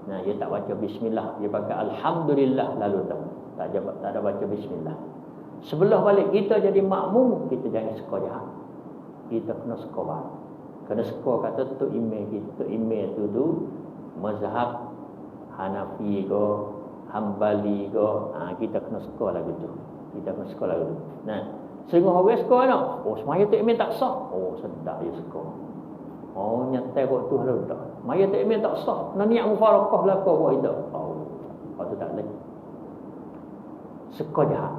Nah, dia tak baca bismillah, dia pakai alhamdulillah lalu dah. Tak ada baca bismillah. Sebelah balik kita jadi makmum, kita jangan skor jahat. Kita kena skor baik. Kena skor kata tok imam kita, tok imam tu mazhab Hanafi ke, Hambali ke, kita kena skor lagu tu. Kita kena skor lagu tu. Nah, setengah orang skor no. Oh, semaya tok imam tak sah. Oh, sedap dia skor. Oh, nyatai waktu tu lalu dah. Maya tok imam tak sah. Nak niat mufarakah belaka buat itu. Oh, waktu tak lagi. Skor jahat.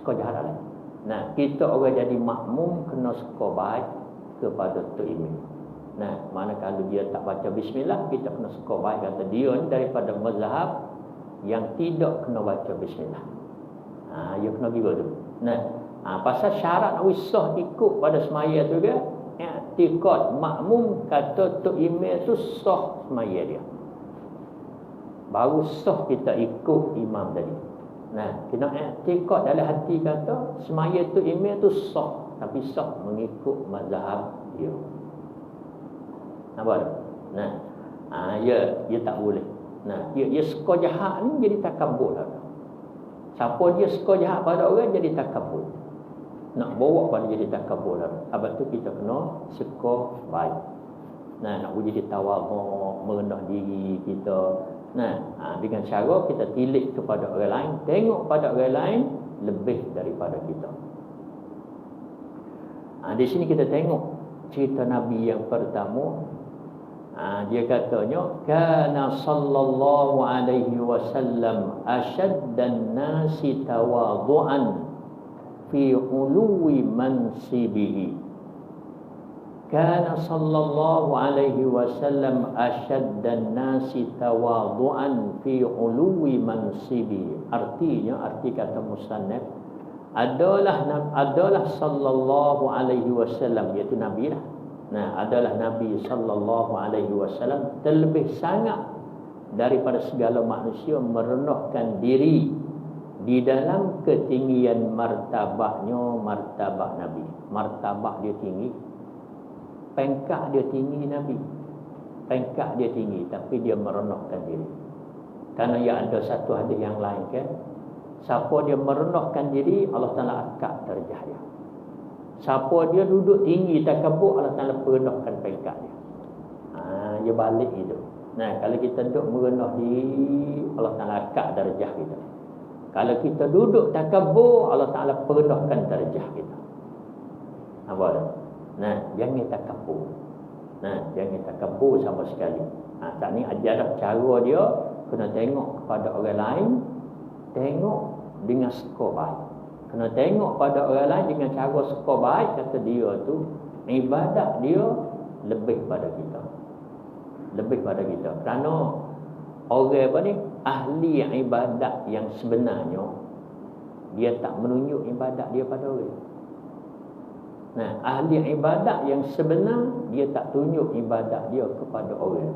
Skor jahat lah. Nah, kita orang jadi makmum kena skor baik kepada tok imam. Nah, mana kalau dia tak baca bismillah, kita kena skor baik kata dia daripada mazhab yang tidak kena baca bismillah. Dia kena gitu tu. Nah, pasal syarat wisah ikut pada semaya tu dia, i'tiqad makmum kata tok imam tu sah semaya dia. Baru sah kita ikut imam tadi. Nah, kena i'tiqad dalam hati kata semaya tu imam tu sah, tapi sah mengikut mazhab dia. Nampak tak? Nah, dia tak boleh. Nah, dia skor jahat ni jadi takabur lah. Siapa dia skor jahat pada orang jadi takabur. Nak bawa pada jadi takabur lah. Sebab tu kita kena skor baik. Nah, nak jadi tawaduk, merendah diri kita. Nah, dengan cara kita tilik kepada orang lain, tengok pada orang lain lebih daripada kita. Di sini kita tengok cerita Nabi yang pertama. Dia katanya kana sallallahu alaihi wasallam asyaddan nasi tawadhu'an fi uluwi mansibihi. Kana sallallahu alaihi wasallam asyaddan nasi tawadhu'an fi uluwi mansibihi. Arti kata musannaf adalah sallallahu alaihi wasallam, iaitu Nabi lah. Adalah Nabi sallallahu alaihi wasallam terlebih sangat daripada segala manusia merenahkan diri di dalam ketinggian martabaknya, martabak Nabi. Martabak dia tinggi, pengkat dia tinggi Nabi. Pengkat dia tinggi, tapi dia merenahkan diri. Karena ya ada satu hadis yang lain kan, siapa dia merenahkan diri, Allah Ta'ala angkat darjah dia. Siapa dia duduk tinggi takabur, Allah Ta'ala merenahkan peringkat dia. Dia balik itu. Kalau kita duduk merendah diri, Allah Ta'ala angkat darjah kita. Kalau kita duduk takabur, Allah Ta'ala merenahkan darjah kita. Apa dah? Jangan takabur. Jangan takabur sama sekali. Tak ni ajaran cara dia kena tengok kepada orang lain, tengok dengan skor baik. Kena tengok pada orang lain dengan cara skor baik, kata dia tu ibadat dia lebih pada kita. Lebih pada kita. Kerana orang apa ni, ahli ibadat yang sebenarnya, dia tak menunjuk ibadat dia pada orang. Ahli ibadat yang sebenar, dia tak tunjuk ibadat dia kepada orang.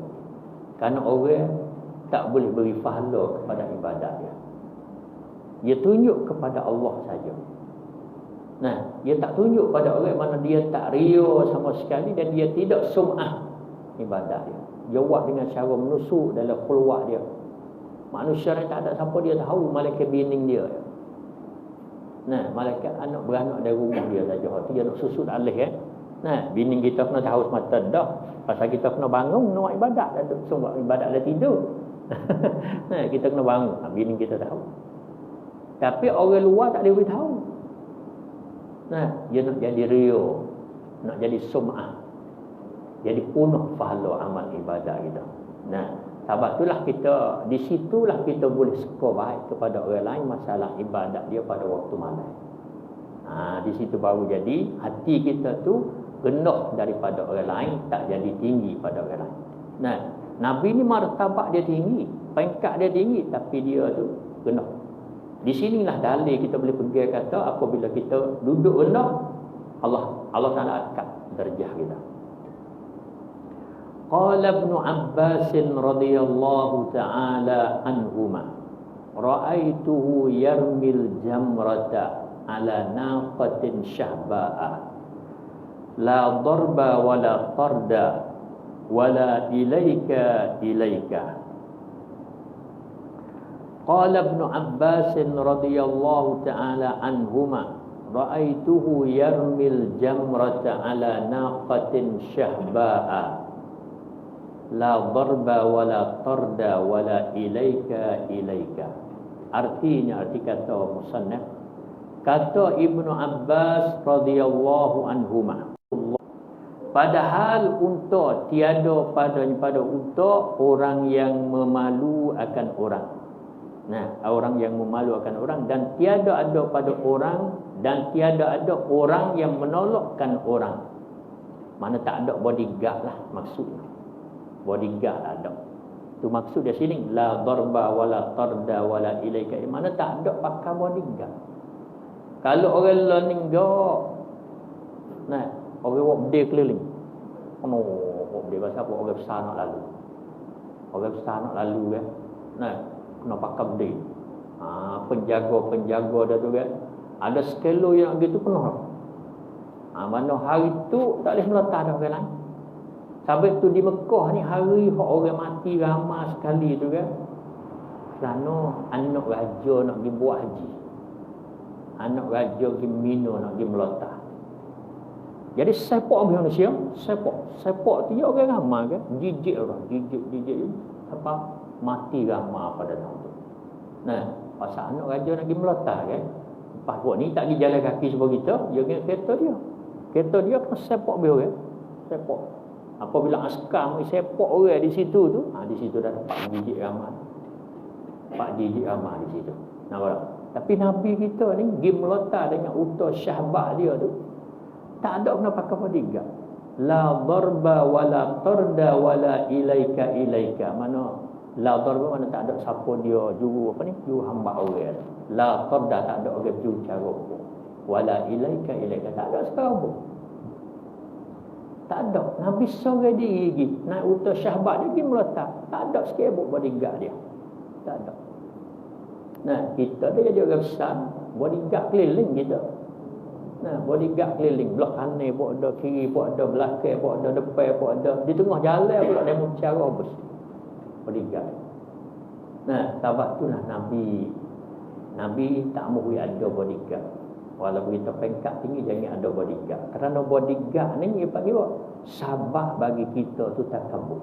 Kerana orang tak boleh beri pahala kepada ibadat dia. Dia tunjuk kepada Allah saja. Dia tak tunjuk pada orang, mana dia tak ria sama sekali, dan dia tidak sum'ah ibadat dia. Dia buat dengan cara menusuk dalam keluar dia. Manusia ni tak ada siapa dia tahu, malaikat bining dia. Malaikat anak beranak dari rumah dia saja. Dia nak susut alih bining kita kena tahu semata dah. Pasal kita kena bangun nak ibadat, sungguh ibadat dah tidur. Kita kena bangun, bining kita tahu. Tapi orang luar tak dia beritahu. Dia nak jadi ria, nak jadi sum'ah, jadi punah pahala amal ibadat kita. Sebab itulah kita, di situlah kita boleh skor baik kepada orang lain masalah ibadat dia pada waktu malam. Di situ baru jadi hati kita tu rendah daripada orang lain, tak jadi tinggi pada orang lain. Nabi ni martabat dia tinggi, peringkat dia tinggi, tapi dia tu rendah. Di sinilah dalil kita boleh pergi kata apabila kita duduk rendah, Allah Ta'ala angkat darjah kita. Qala Ibn Abbas radhiyallahu ta'ala anhuma, ra'aituhu yarmil jamrata ala naqatin syahba'a, la darba wala tarda wala ilaika. Qala Ibn Abbas radhiyallahu ta'ala anhuma, ra'aituhu yarmil jamrata ala naqatin syahba'a, la darba wala tarda wala ilaika. Arti kata musannaf, kata Ibnu Abbas radhiyallahu anhuma, padahal unta tiada pada unta orang yang memalu akan orang. Orang yang memalu akan orang, dan tiada ada pada orang, dan tiada ada orang yang menolakkan orang. Mana tak ada bodyguard lah maksudnya. Bodyguard ada. Tu maksud dia sini, la darba wala tarda wala ilaika. Mana tak ada pakai bodyguard. Kalau orang learning go, orang buat berdiri keliling. Buat berdiri pasal apa? Orang besar nak lalu. Orang besar nak lalu kan. Kena pakai berdiri. Penjaga dah tu kan. Ada skelo yang gitu penuh. Mana hari tu tak boleh meletak dah orang lain. Sampai tu di Mekah ni hari orang mati ramai sekali tu kan. Kerana anak raja nak pergi buat haji. Anak raja pergi Mina nak pergi meletak. Jadi sepak manusia, sepak tu ya orang ramai kan. Jijik apa? Mati ramai pada tahun tu. Pasal anak raja nak pergi meletak kan. Lepas buat ni tak pergi jalan kaki sebab kita, dia kena kereta dia. Kereta dia kena sepak dia kan. Sepak. Apabila askar mai sepak orang di situ tu, di situ dah dapat gigit ramai. 4 digit ramai di situ. Nampak tak? Tapi Nabi kita ni pergi melontar dengan utus syahbak dia tu, tak ada kena pakai bodyguard. La darba wala tarda wala ilaika. Mana la darba mana tak ada siapa dia juru apa ni? Juru hamba orang. La tarda tak ada orang juru cara pun. Wala ilaika tak ada sekarang pun. Tak ada. Nabi seorang diri pergi naik utus syahbak dia pergi melontar. Tak ada sekebuk bodyguard dia. Tak ada. Nah, kita dia jadi orang besar, bodyguard keliling kita. Nah, bodyguard keliling, blok kanan pun ada, kiri pun ada, belakang pun ada, depan pun ada. Di tengah jalan pula dia cara bos. Bodyguard. Nah, sebab tu lah Nabi tak mahu ada bodyguard. Walaupun kita pengkat tinggi jangan ada bodyguard. Kerana bodyguard ni dia panggil apa? Sabak bagi kita tu takabur.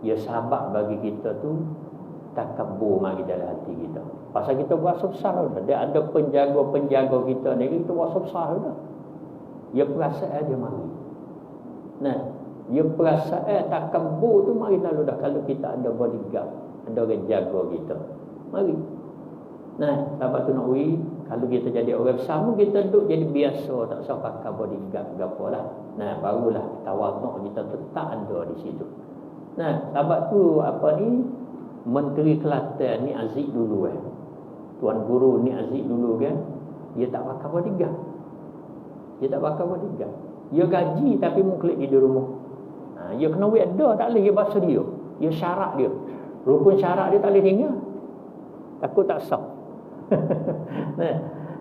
Ya sabak bagi kita tu takabur mari dalam hati kita. Pasal kita berasa besar dah. Dia ada penjaga-penjaga kita ni, kita berasa besar dah. Ya perasaan dia mari. Nah, ya perasaan takabur tu mari lalu dah kalau kita ada bodyguard, ada orang jaga kita. Mari. Nah, sebab tu nak kalau kita jadi orang besar, kita duduk jadi biasa, tak usah pakai bodyguard ke apa lah. Nah, barulah tawaduk kita tetap ada di situ. Nah, sebab tu Menteri Kelantan ni Aziz dulu Tuan Guru ni Aziz dulu kan, dia tak pakai bodyguard. Dia gaji tapi muklik di rumah. Dia kena wait ada, tak boleh dia bahasa dia. Dia syarat dia. Rukun syarat dia tak boleh tinggal. Takut tak sah.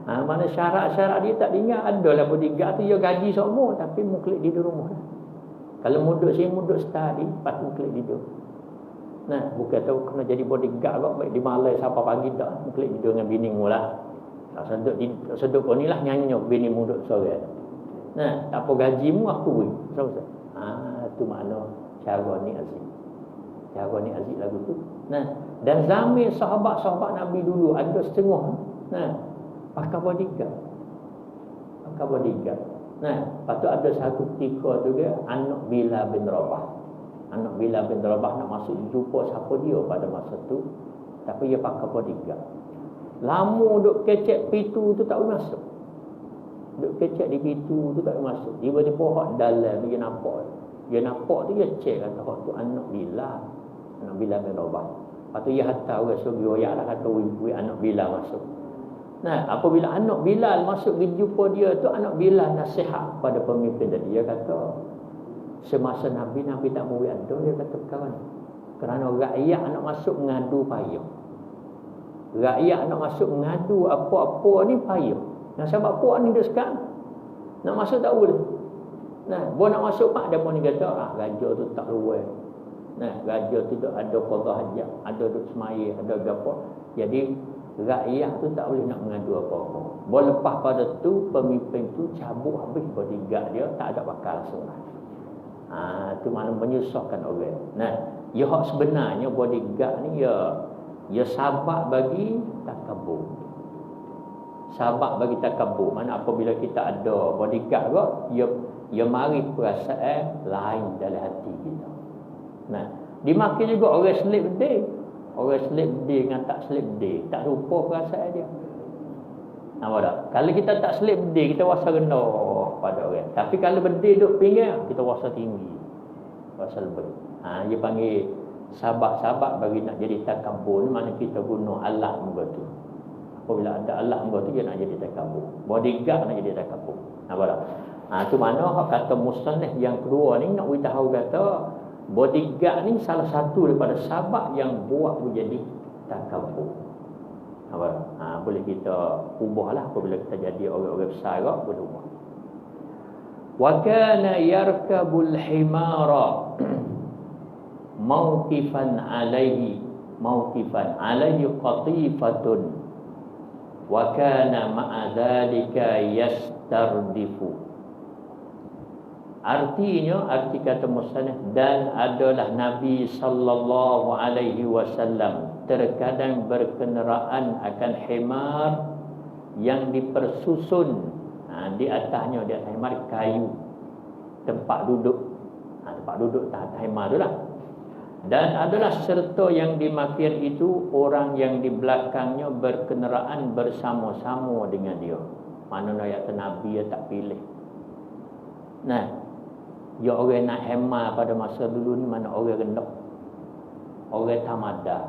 Mana syarat-syarat dia tak tinggal, adalah bodyguard tu dia gaji semua tapi muklik di rumah. Kalau muduk tadi, pas muklik di dia. Nah, bukan tahu kena jadi bodyguard kok baik di Malai siapa pagi dah muklik hidup dengan bini mula. Seduk kau ni lah nyanyi bini muduk sore. Nah, tak apa gajimu aku beri. Tu makna cara ni Aziz lagu tu. Nah, dan zaman sahabat-sahabat Nabi dulu ada setengah pakai bodyguard. Nah, patut ada satu ketika tu dia anak Bilal bin Rabah. Anak Bilal bin Rabah nak masuk jumpa siapa dia pada masa tu, tapi dia pakai bodyguard. Lama duk kecek pintu tu tak boleh masuk. Duk kecek di pintu tu tak boleh masuk. Tiba-tiba hak dalam dia nampak. Dia nampak tu dia cek kata hak tu anak Bilal bin Rabah. Lepas tu dia hantar orang suruh royak lah kata anak Bilal masuk. Nah, apabila anak Bilal masuk pergi jumpa dia tu, anak Bilal nasihat pada pemimpin tadi. Dia kata semasa Nabi tak mau ada, dia kata kawan. Kerana rakyat nak masuk mengadu payah. Rakyat nak masuk mengadu apa-apa ni payah. Nah, sebab apa ni dia sekarang nak masuk tak boleh. Nah, buat nak masuk pak dia pun ni kata raja tu tak luar. Nah, raja tu ada qada hajat, ada duk semaya, ada gapo. Jadi rakyat tu tak boleh nak mengadu apa-apa. Boleh lepas pada tu pemimpin tu cabut habis bodyguard dia, tak ada bakal langsung lah. Tu mana menyusahkan orang. Nah, ya hak sebenarnya bodyguard ni ya sabak bagi takabur. Sabak bagi takabur. Mana apabila kita ada bodyguard kok, ya mari perasaan lain dalam hati kita. Nah, dimakin juga orang slip day. Orang slip day dengan tak slip day, tak rupa perasaan dia. Nampak tak? Kalau kita tak slip day, kita rasa rendah pada orang. Tapi kalau berdiri duduk pinggir, kita rasa tinggi. Rasa lebih. Dia panggil sahabat-sahabat bagi nak jadi takabur ni, mana kita guna alat muka tu. Apabila ada alat muka tu, dia nak jadi takabur. Bodyguard nak jadi takabur. Nampak tak? Tu mana kata musannif yang kedua ni nak beritahu kata bodyguard ni salah satu daripada sahabat yang buat menjadi takabur. Boleh kita ubahlah apabila kita jadi orang-orang besar kok, boleh ubah. Wa kana yarkabul himara mawqifan alaihi qatifatun wa kana ma'a dhalika yastardifu. Arti kata musannif, dan adalah Nabi sallallahu alaihi wasallam terkadang berkenderaan akan himar yang dipersusun di atas himar kayu tempat duduk. Tempat duduk taht hema tu lah. Dan adalah serta yang dimakian itu orang yang di belakangnya berkenderaan bersama-sama dengan dia. Mana ayat Nabi dia tak pilih. Nah, dia orang nak hema pada masa dulu ni mana orang rendah. Orang tamadar.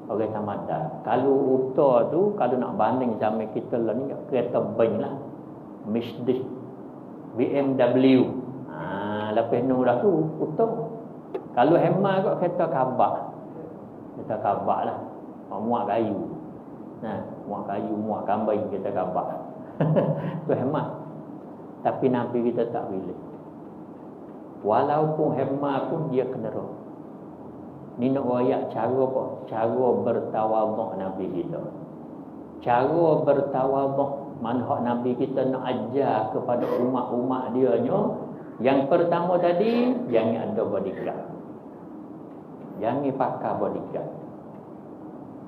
Orang tamadar. Kalau uta tu, kalau nak banding zaman kita lah ni, kereta bank lah. Mercedes, BMW. Lepas ni dah tu, uta. Kalau hema kot kereta kabak. Kereta kabak lah. Muat kayu. Muat kayu, muat kambing kereta kabak. Tu hema. Tapi Nabi kita tak pilih. Walaupun hema pun dia kena roh. Ni nak royak cara apa? Cara bertawaduk Nabi kita. Cara bertawaduk manhaj Nabi kita nak ajar kepada umat-umat dia nya. Yang pertama tadi, jangan ada bodyguard. Jangan pakai bodyguard.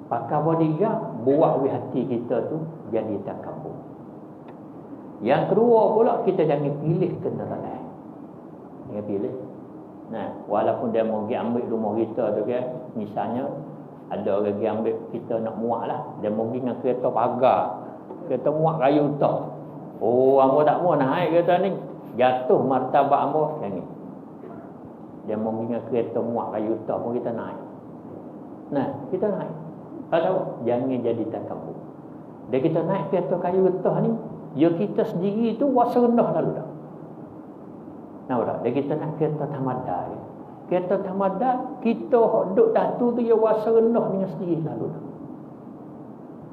Pakai bodyguard buat hati kita tu jadi takabur. Yang kedua pula, kita jangan pilih kenderaan. Jangan pilih. Walaupun dia mau pergi ambil rumah kita tu kan, misalnya ada orang pergi ambil kita nak muat lah, dia mau pergi dengan kereta pagar, kereta muat kayu tak. Ambo tak mau naik kereta ni, jatuh martabat ambo. Jangan. Dia mau pergi dengan kereta muat kayu tak pun kita naik. Kita naik. Tahu, jangan jadi takabur. Dia kita naik kereta kayu tak ni, ya kita sendiri tu wasa rendah lalu dah. Dia kita nak kereta tamadar. Kereta tamadar, kita duduk datu tu ya wasa rendah dengan sendiri lalu dah.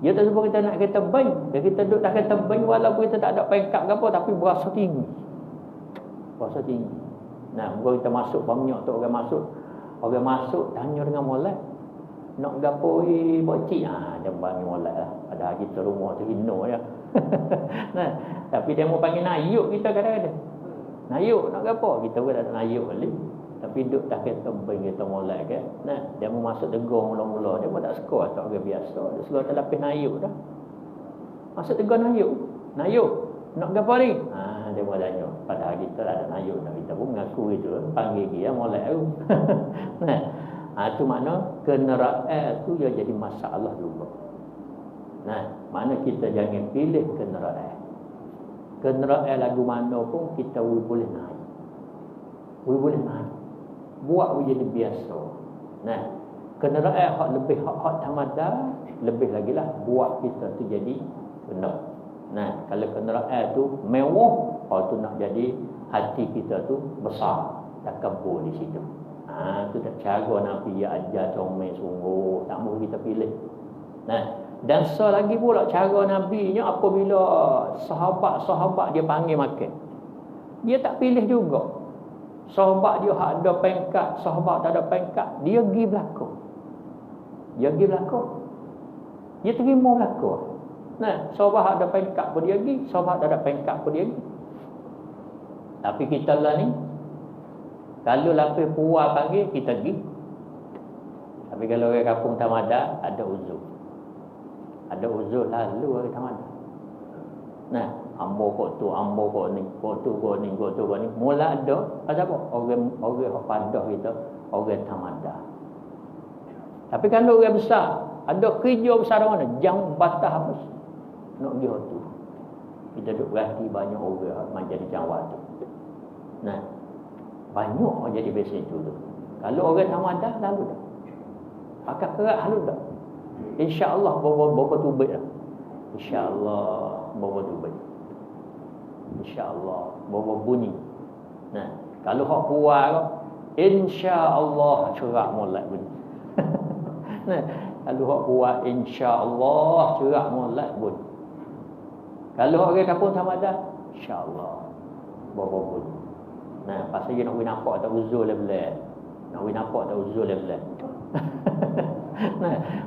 Ya tak sebab kita nak kereta bank. Dia kita duduk dah kereta bank walaupun kita tak ada pangkat ke apa, tapi berasa tinggi. Berasa tinggi. Bukan kita masuk banyak tu orang masuk. Orang masuk tanya dengan molek. Nak gapo bocik? Dia panggil molek lah. Padahal kita rumah tu hino je. Tapi dia mau panggil nayuk kita kadang-kadang. Nayuk nak gapo? Kita pun tak ada nayuk balik. Tapi duduk tak kereta bank kita molek kan. Dia mau masuk tegur mula-mula. Dia pun tak suka tak orang biasa. Dia suka terlapis nayuk dah. Masuk tegur nayuk. Nayuk. Nak gapo ni? Dia mau tanya. Padahal kita ada nayuk. Kita pun mengaku itu. Panggil dia molek tu. Itu makna kenderaan tu dia jadi masalah juga. Mana kita jangan pilih kenderaan. Kenderaan lagu mana pun kita boleh naik. Boleh naik. Buat jadi biasa. Kenderaan hak lebih hak tamadar, lebih lagi lah buat kita tu jadi benar. Kalau kenderaan tu mewah, tu nak jadi hati kita tu besar, takabur di situ. Itu tak cara Nabi ya ajar comel sungguh, tak mahu kita pilih. Dan selagi pula cara Nabi nya apabila sahabat-sahabat dia panggil makan, dia tak pilih juga. Sahabat dia hak ada pangkat, sahabat tak ada pangkat, dia pergi belakang. Dia terima belakang. Sahabat hak ada pangkat pun dia pergi, sahabat tak ada pangkat pun dia pergi. Tapi kita lah ni, kalau lapis puas panggil, kita pergi. Tapi kalau orang kampung tamadar, ada uzur. Ada uzur lalu orang tamadar. Ambo kok tu, ambo kok ni, kok tu, kok ni, kok tu, kok ni. Mula ada, pasal apa? Orang padah kita, orang tamadar. Tapi kalau orang besar, ada kerja besar mana? Jam batas habis. Nak pergi tu. Kita duduk berhati banyak orang menjadi jawab tu. Banyak orang jadi biasa itu tu. Kalau orang tamadar, lalu dah. Pakai kerak, lalu dah. InsyaAllah, bawa tubik dah. InsyaAllah, bawa tubik. InsyaAllah, bawa bunyi. Kalau hak puas, InsyaAllah, cerak mulai bunyi. Kalau hak puas, InsyaAllah, cerak mulai bunyi. Kalau orang kampung tamadar, InsyaAllah, bawa bunyi. Pasal dia nak pergi nampak tak uzur level. Nak pergi nampak tak uzur level.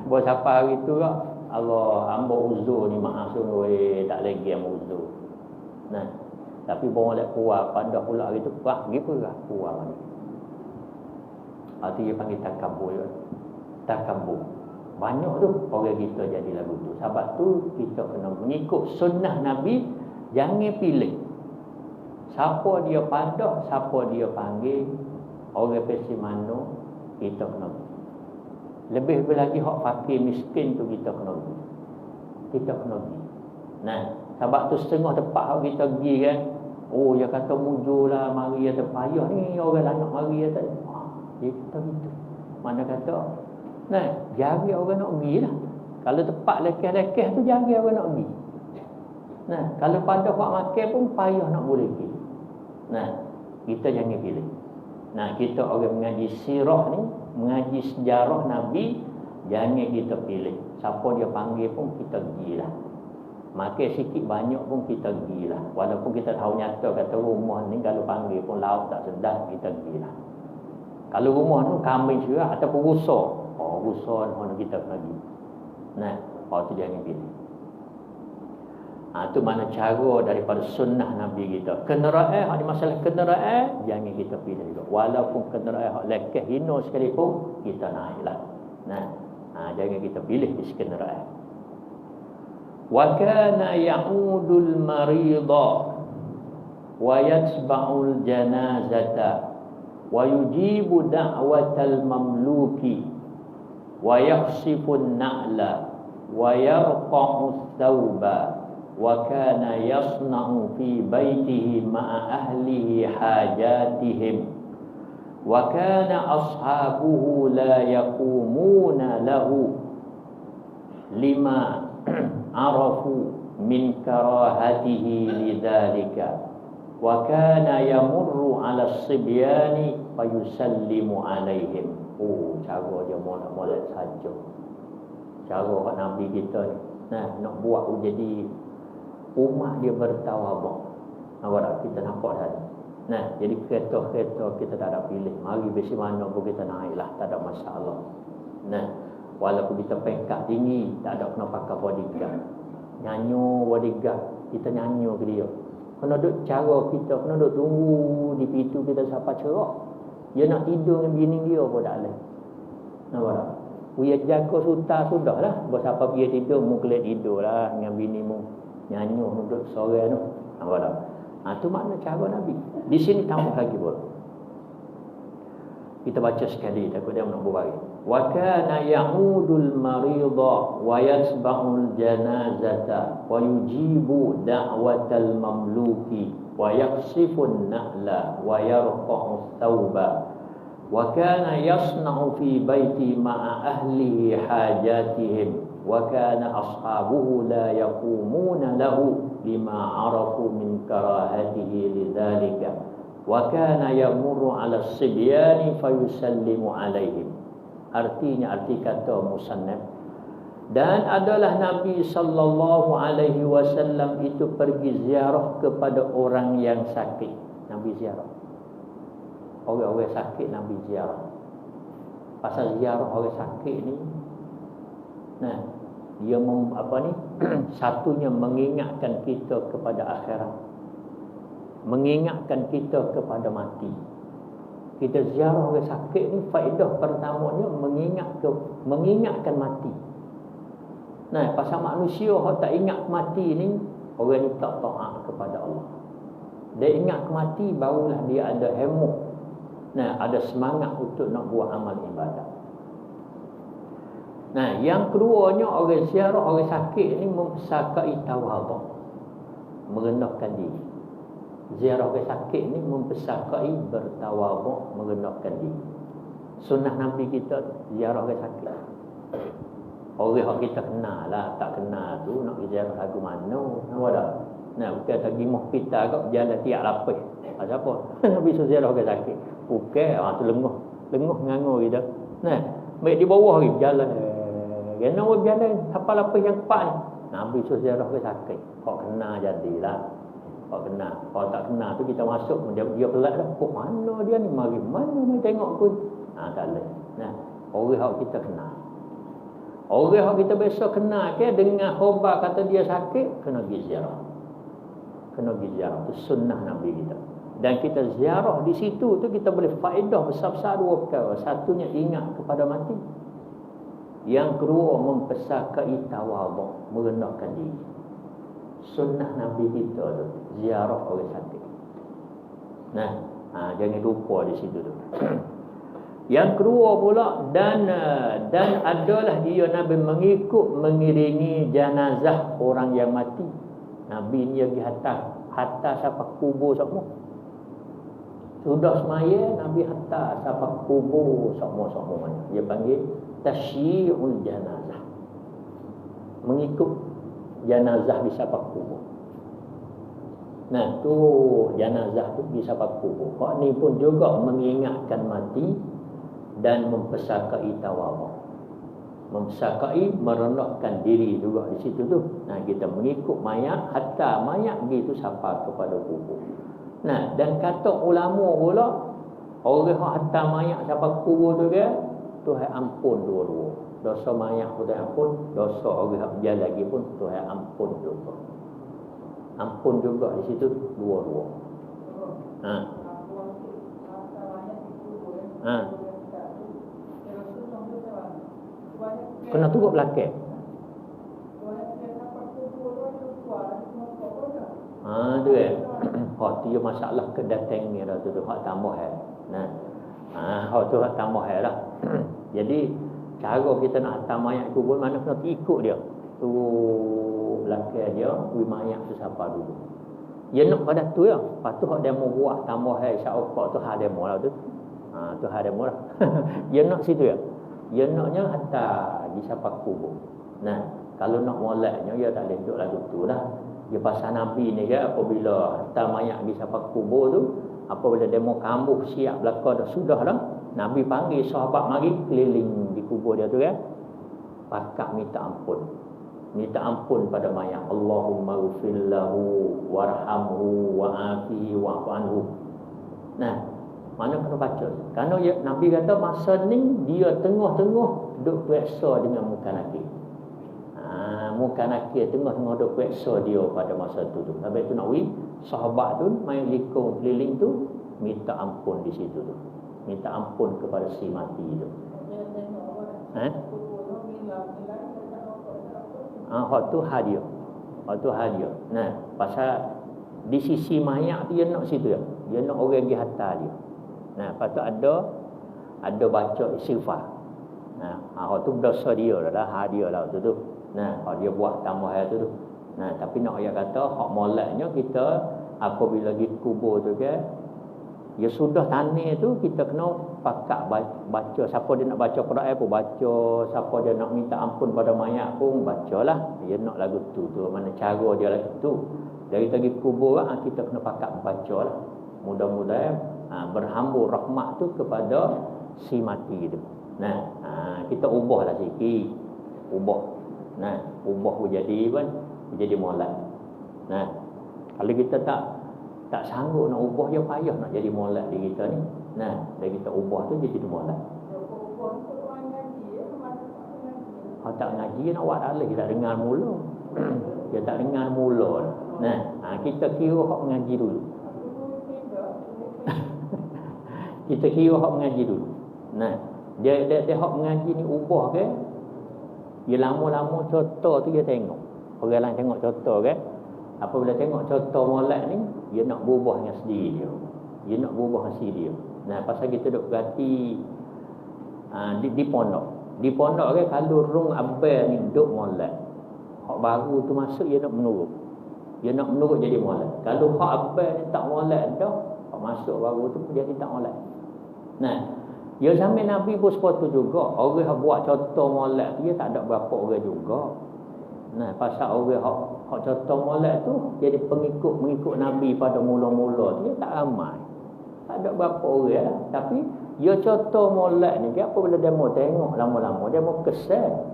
Buat siapa hari tu kak, Allah ambil uzur ni maaf sungguh tak lagi ambil uzur. Tapi bawa lek puas pada pula hari tu pergi perah puas ni. Itu dia panggil takabur. Takabur. Banyak tu orang kita jadi lagu tu. Sebab tu kita kena mengikut sunnah Nabi, jangan pilih. Siapa dia padah, siapa dia panggil, orang pesi mana, kita kena pergi. Lebih lagi hak fakir miskin tu kita kena pergi. Kita kena pergi. Nah, sebab tu setengah tempat hak kita pergi kan, oh dia kata mujulah mari ya terpayah ni orang nak mari ya tak. Dia kata gitu. Mana kata, nah, jari orang nak pergi lah. Kalau tempat lekeh-lekeh tu jari orang nak pergi. Nah, kalau pada hak makan pun payah nak boleh pergi. Nah, kita jangan pilih. Nah, kita orang mengaji sirah ni, mengaji sejarah Nabi, jangan kita pilih. Siapa dia panggil pun kita pergilah. Makan sikit banyak pun kita pergilah. Walaupun kita tahu nyata kata rumah ni kalau panggil pun lauk tak sedap, kita pergilah. Kalau rumah tu kambing syurah ataupun rusa, oh rusa ni kita pergi. Nah, tu jangan pilih. Itu mana cara daripada sunnah Nabi kita. Kenderaan, ada masalah kenderaan, jangan kita pilih juga. Walaupun kenderaan hak lekeh hina sekalipun, kita naiklah. Jangan kita pilih di kenderaan. Wa kana ya'udul marida wa yatba'ul janazata wa yujibu da'watal mamluki wa yakhsifun na'la wa yarqa'u thawba wa kana yasna'u fi baitihi ma'a ahlihi hajatihim wa kana ashabuhu la yaqumuna lahu lima arafu min karahatihi lidzalika wa kana yamurru 'ala as-sibyani fayusallimu 'alaihim. Cara dia molek saja. Cara Nabi kita ni. Nak buat jadi umat dia bertawabuk. Nampak kita nampak tadi. Jadi kereta-kereta kita tak ada pilih. Mari besi mana pun kita naiklah, tak ada masalah. Walaupun kita pengkat tinggi, tak ada kena pakai bodyguard. Nyanyo bodyguard, kita nyanyo ke dia. Kena duduk cara kita, kena duduk tunggu di pintu kita siapa cerah. Dia nak tidur dengan bini dia pun tak boleh. Nampak tak? Dia jaga sudah lah. Siapa pergi tidur, mu kelak tidur lah dengan bini mu. Nyanyo duduk sore tu. Nampak tak? Itu makna cara Nabi. Di sini tambah lagi pula. Kita baca sekali, takut dia nak berbalik. Wa kana ya'udul marida wa yasba'ul janazata wa yujibu da'watal mamluki wa yaksifun na'la wa yarqa'u thawba wa kana yasna'u fi baiti ma'a ahlihi hajatihim wa kana ashabuhu la yaqumuna lahu lima arafu min karahatihi lidzalika wa kana yamurru 'ala as-sibyani fayusallimu 'alaihim. Arti kata musannaf, dan adalah Nabi sallallahu alaihi wasallam itu pergi ziarah kepada orang yang sakit. Nabi ziarah orang-orang sakit, Nabi ziarah. Pasal ziarah orang sakit ni, dia satunya mengingatkan kita kepada akhirat, mengingatkan kita kepada mati. Kita ziarah orang sakit ni, faedah pertamanya mengingatkan mati. Pasal manusia yang tak ingat mati ni, orang ni tak taat kepada Allah. Dia ingat mati, barulah dia ada hemok, ada semangat untuk nak buat amal ibadat. Yang keduanya, orang ziarah orang sakit ni mempesakai tawaduk, merendahkan diri. Ziarah orang sakit ni mempesakai bertawaduk, merendahkan diri. Sunnah Nabi kita ziarah orang sakit. Orang yang kita kenal lah, tak kenal tu nak ziarah lagu mana, nampak tak? Bukan tak gimah kita kat jalan tiap lapis. Siapa? Nabi suruh ziarah orang sakit. Bukan, tu lengah nganggur kita. Baik di bawah lagi berjalan. Kena berjalan siapa lapis yang empat ni. Nabi suruh ziarah orang sakit. Kau kenal jadilah. Kau kenal. Kalau tak kenal tu kita masuk, dia pelat dah. Kok mana dia ni? Mari tengok pun. Tak boleh. Orang yang kita kenal. Orang yang kita biasa kenal ke, dengan khabar kata dia sakit, kena pergi ziarah. Kena pergi ziarah. Itu sunnah Nabi kita. Dan kita ziarah di situ tu kita boleh faedah besar-besar dua perkara. Satunya ingat kepada mati. Yang kedua mempesakai tawaduk, merendahkan diri. Sunnah Nabi kita tu ziarah orang sakit. Nah, jangan lupa di situ tu. Yang kedua pula, dan adalah dia Nabi mengiringi jenazah orang yang mati. Nabi ni pergi hantar sampai kubur semua. Sudah semaya Nabi hantar sampai kubur semua. Dia panggil tasyi'ul jenazah. Mengikut jenazah di sampai kubur. Nah, tu jenazah tu di sampai kubur. Kok ni pun juga mengingatkan mati dan mempesakai tawabah. Mempesakai, merendahkan diri juga di situ tu. Nah, kita mengikut mayat, hatta mayat begitu sapa kepada kubur. Nah, dan kata ulama pula, orang yang hantar mayat sampai kubur tu dia, Tuhan ampun dua-dua. Dosa mayat pun Tuhan ampun, dosa orang yang berjalan lagi pun Tuhan ampun juga. Ampun juga di situ dua-dua. Kena tutup belakang. Tu dia masalah kedatangan ni dah tu hak tambah Nah. Hak tu hak tambah lah. Jadi cara kita nak hantar mayat kubur mana kena ikut dia. Tu belakang dia, mayat tu siapa dulu. Dia nak pada tu ya. Lepas tu hak dia mau buat tambah insya-Allah tu hak demo lah tu. Tu hak demo lah. Dia nak situ ya. Dia naknya hantar di siapa kubur. Nah, kalau nak moleknya dia tak boleh duduk lagu tu dah. Dia pasal Nabi ni ke apabila hantar mayat di siapa kubur tu, apabila dia mau kambuh siap belaka dah sudah dah. Nabi panggil sahabat mari keliling di kubur dia tu kan. Pakak minta ampun. Minta ampun pada mayat. Allahumma ghfir lahu warhamhu wa'afihi wa'fu anhu. Nah, mana kena baca. Kerana Nabi kata masa ni dia tengah-tengah duk periksa dengan muka nakir. Muka nakir tengah-tengah duk periksa dia pada masa tu. Habis tu nak sahabat tu main likung keliling tu minta ampun di situ tu. Minta ampun kepada si mati tu. Hak tu hadiah. Hak tu hadiah. Nah, pasal di sisi mayat tu dia nak situ ya. Dia nak orang pergi hantar dia. Nah, lepas tu ada baca istighfar. Nah, hak tu dosa dia dah hadiah lah tu. Nah, hak dia buat tambah tu. Nah, tapi nak ayat kata hak moleknya kita apabila pergi kubur tu kan, ya sudah tanah tu kita kena pakak baca. Siapa dia nak baca Quran pun baca, siapa dia nak minta ampun pada mayat pun bacalah. Dia nak lagu tu mana cara dia lagu tu. Dari pergi kubur kita kena pakak bacalah. Mudah-mudahan berhambur rahmat tu kepada si mati tu. Nah, kita ubahlah sikit. Nah, ubah jadi molek. Nah, kalau kita tak sanggup nak ubah dia payah nak jadi molek di kita ni. Nah, dan kita ubah tu jadi molek. Kalau tak ngaji nak buat dalih dia tak dengar mula. Dia tak dengar mula. Nah, kita kira hak mengaji dulu. Kita kira hak mengaji dulu. Nah, dia hak mengaji ni ubah ke? Dia lama-lama contoh tu dia tengok. Orang lain tengok contoh kan. Apabila tengok contoh molek ni, dia nak berubah dengan sendiri dia. Dia nak berubah dengan sendiri dia. Nah, pasal kita duk berhati di pondok. Di pondok kan kalau rung abel ni duk molek. Hak baru tu masuk dia nak menurut. Dia nak menurut jadi molek. Kalau hak abel ni tak molek dah, hak masuk baru tu dia tak molek. Nah, dia sampai Nabi pun sepatu juga. Orang yang buat contoh molek dia tak ada berapa orang juga. Nah, pasal orang hak contoh molek tu jadi mengikut Nabi pada mula-mula tu dia tak ramai. Tak ada berapa orang. Tapi dia contoh molek ni dia apabila dia mau tengok lama-lama dia mau kesal.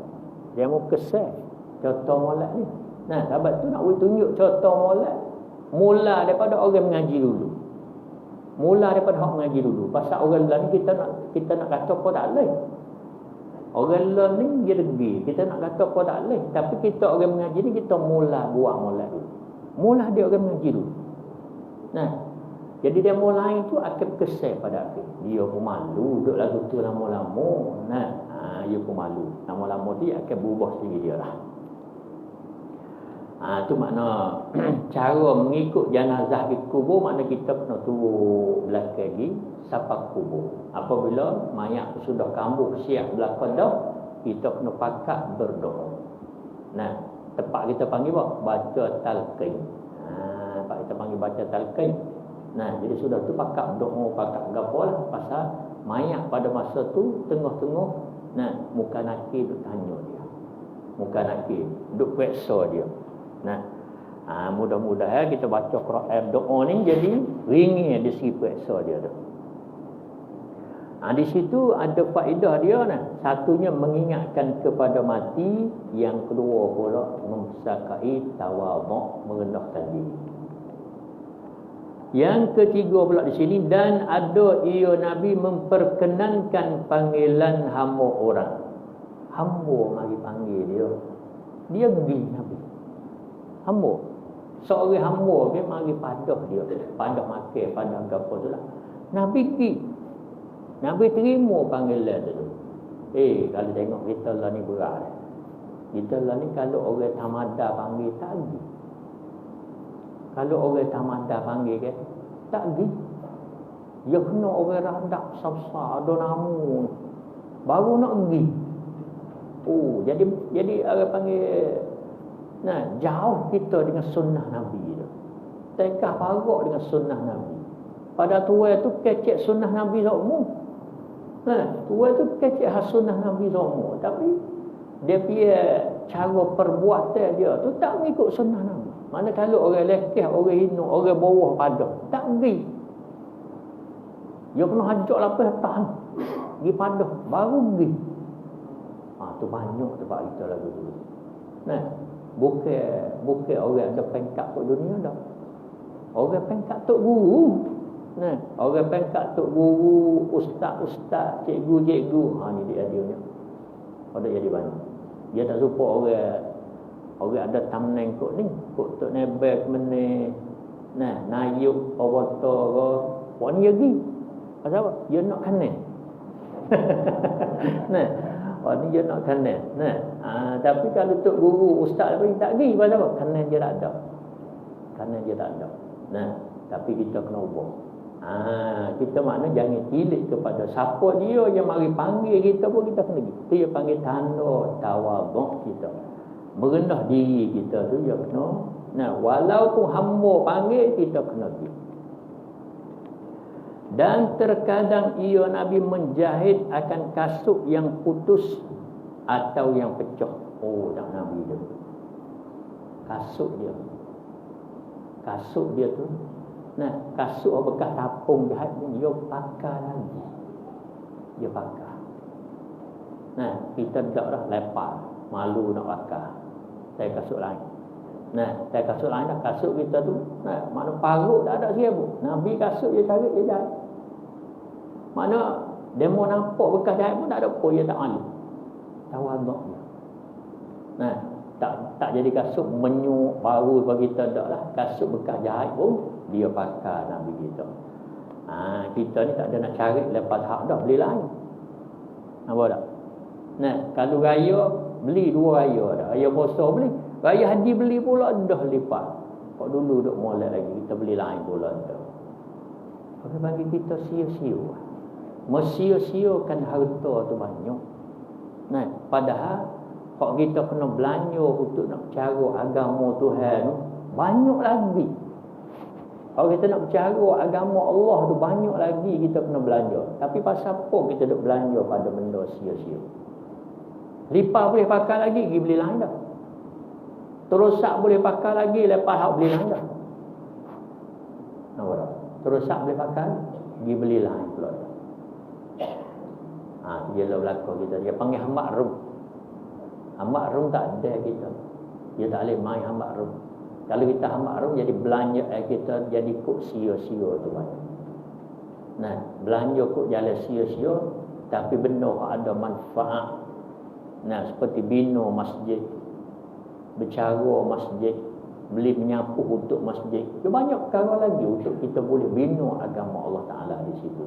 Dia mau kesal contoh molek ni. Nah, sahabat tu nak tunjuk contoh molek mula daripada orang mengaji dulu. Mula daripada hak mengaji dulu. Pasal orang lain kita nak kata apa tak boleh. Orang lain ni dia degi. Kita nak kata apa tak boleh. Tapi kita orang mengaji ni kita mula buat molek dulu. Mula dia orang mengaji dulu. Nah, jadi dia mulai tu akan kesal pada akhir. Dia pun malu duduk lagu tu lama-lama. Nah, dia pun malu. Lama-lama dia akan berubah sendiri dia lah. Tu makna cara mengikut jenazah di kubur, makna kita kena turun belakang di sapak kubur. Apabila mayat sudah kambuh siap belakang dah, kita kena pakat berdoa. Nah, tempat kita panggil apa? Baca talqin. Tempat kita panggil baca talqin. Nah, jadi sudah tu pakat doa, pakat gapo lah, pasal mayat pada masa tu tengah-tengah, nah, muka nakir duk tanya dia. Muka nakir duk periksa dia. Nah, mudah-mudahan kita baca Quran doa ni jadi ringin di segi periksa dia tu. Di situ ada faedah dia nah. Satunya mengingatkan kepada mati, yang kedua pula memsakai tawaduk, merendahkan diri. Yang ketiga pula di sini, dan ada ia Nabi memperkenankan panggilan hamba orang. Hamba mari panggil dia. Dia pergi Nabi. Hamba. Seorang hamba dia mari padah dia. Padah makan, padah apa tu lah. Nabi pergi. Nabi terima panggilan tu. Kalau tengok kita lah ni berat. Kita lah ni kalau orang tamada panggil tak pergi. Kalau orang tamada panggil ke tak pergi. Dia kena orang radak besar ada namu baru nak pergi. Jadi orang panggil, nah, jauh kita dengan sunnah Nabi tu. Tekah parok dengan sunnah Nabi. Pada tua tu kecek sunnah Nabi semua. Nah, tua tu kecek sunnah Nabi semua. Tapi dia punya cara perbuatan dia tu tak mengikut sunnah Nabi. Mana kalau orang lekeh, orang hina, orang bawah pada tak pergi. Dia kena hajak lapis tahan. Pergi pada baru pergi. Tu banyak tempat kita lagu dulu. Nah, bukan orang ada pangkat kat dunia dah. Orang pangkat tok guru. Nah, orang pangkat tok guru, ustaz, cikgu. Ni dia ni. Ada jadi banyak. Dia tak suka orang ada tamneng kok ni, kok tok nebek meneh. Nah, nayuk awata ko, ni lagi. Pasal apa? Dia nak kanan. Nah, ni dia nak kanan. Nah, tapi kalau tok guru, ustaz pun tak pergi. Pasal apa? Kanan dia tak ada. Kanan dia tak ada. Nah, tapi kita kena ubah. Kita makna jangan tilik kepada siapa dia yang mari panggil kita pun kita kena pergi. Dia panggil tanda tawaduk kita. Merendah diri kita tu dia kena. Nah, walaupun hamba panggil kita kena pergi. Dan terkadang ia Nabi menjahit akan kasut yang putus atau yang pecah. Tak Nabi dia. Kasut dia tu. Nah, kasut bekas tapung jahat ni dia pakai lagi. Dia pakai. Nah, kita tak dah lepas, malu nak pakai. Saya kasut lain. Nah, saya kasut lain dah. Kasut kita tu, nah, mana parut tak ada siapa. Nabi kasut dia cari dia jahat. Mana demo nampak bekas jahat pun tak ada apa, dia tak malu. Tawaduk dia. Nah, tak jadi kasut menyuk baru bagi kita tak lah. Kasut bekas jahat pun dia pakai Nabi kita. Kita ni tak ada nak cari lepas hak dah beli lain. Nampak tak? Nah, kalau raya beli 2 raya dah. Raya puasa beli, raya haji beli pula dah lipat. Kok dulu duk molek lagi kita beli lain pula dah. Apa bagi kita sia-sia. Mesia-siakan harta tu banyak. Nah, padahal kalau kita kena belanja untuk nak cara agama Tuhan banyak lagi. Kalau kita nak bercara agama Allah tu banyak lagi kita kena belanja. Tapi pasal apa kita duk belanja pada benda sia-sia? Lipas boleh pakai lagi, pergi beli lain dah. Terusak boleh pakai lagi, lepas hak beli lain dah. Nampak tak? Terusak boleh pakai, pergi beli lain pula dah. Dia lah belakang kita. Dia panggil hambak rum. Hambak rum tak ada kita. Dia tak boleh main hambak rum. Kalau kita hambak rum jadi belanja kita jadi kok sia-sia tu banyak. Nah, belanja kok jalan sia-sia tapi benda ada manfaat. Nah, seperti bina masjid, bercara masjid, beli menyapu untuk masjid. Dia banyak perkara lagi untuk kita boleh bina agama Allah Ta'ala di situ.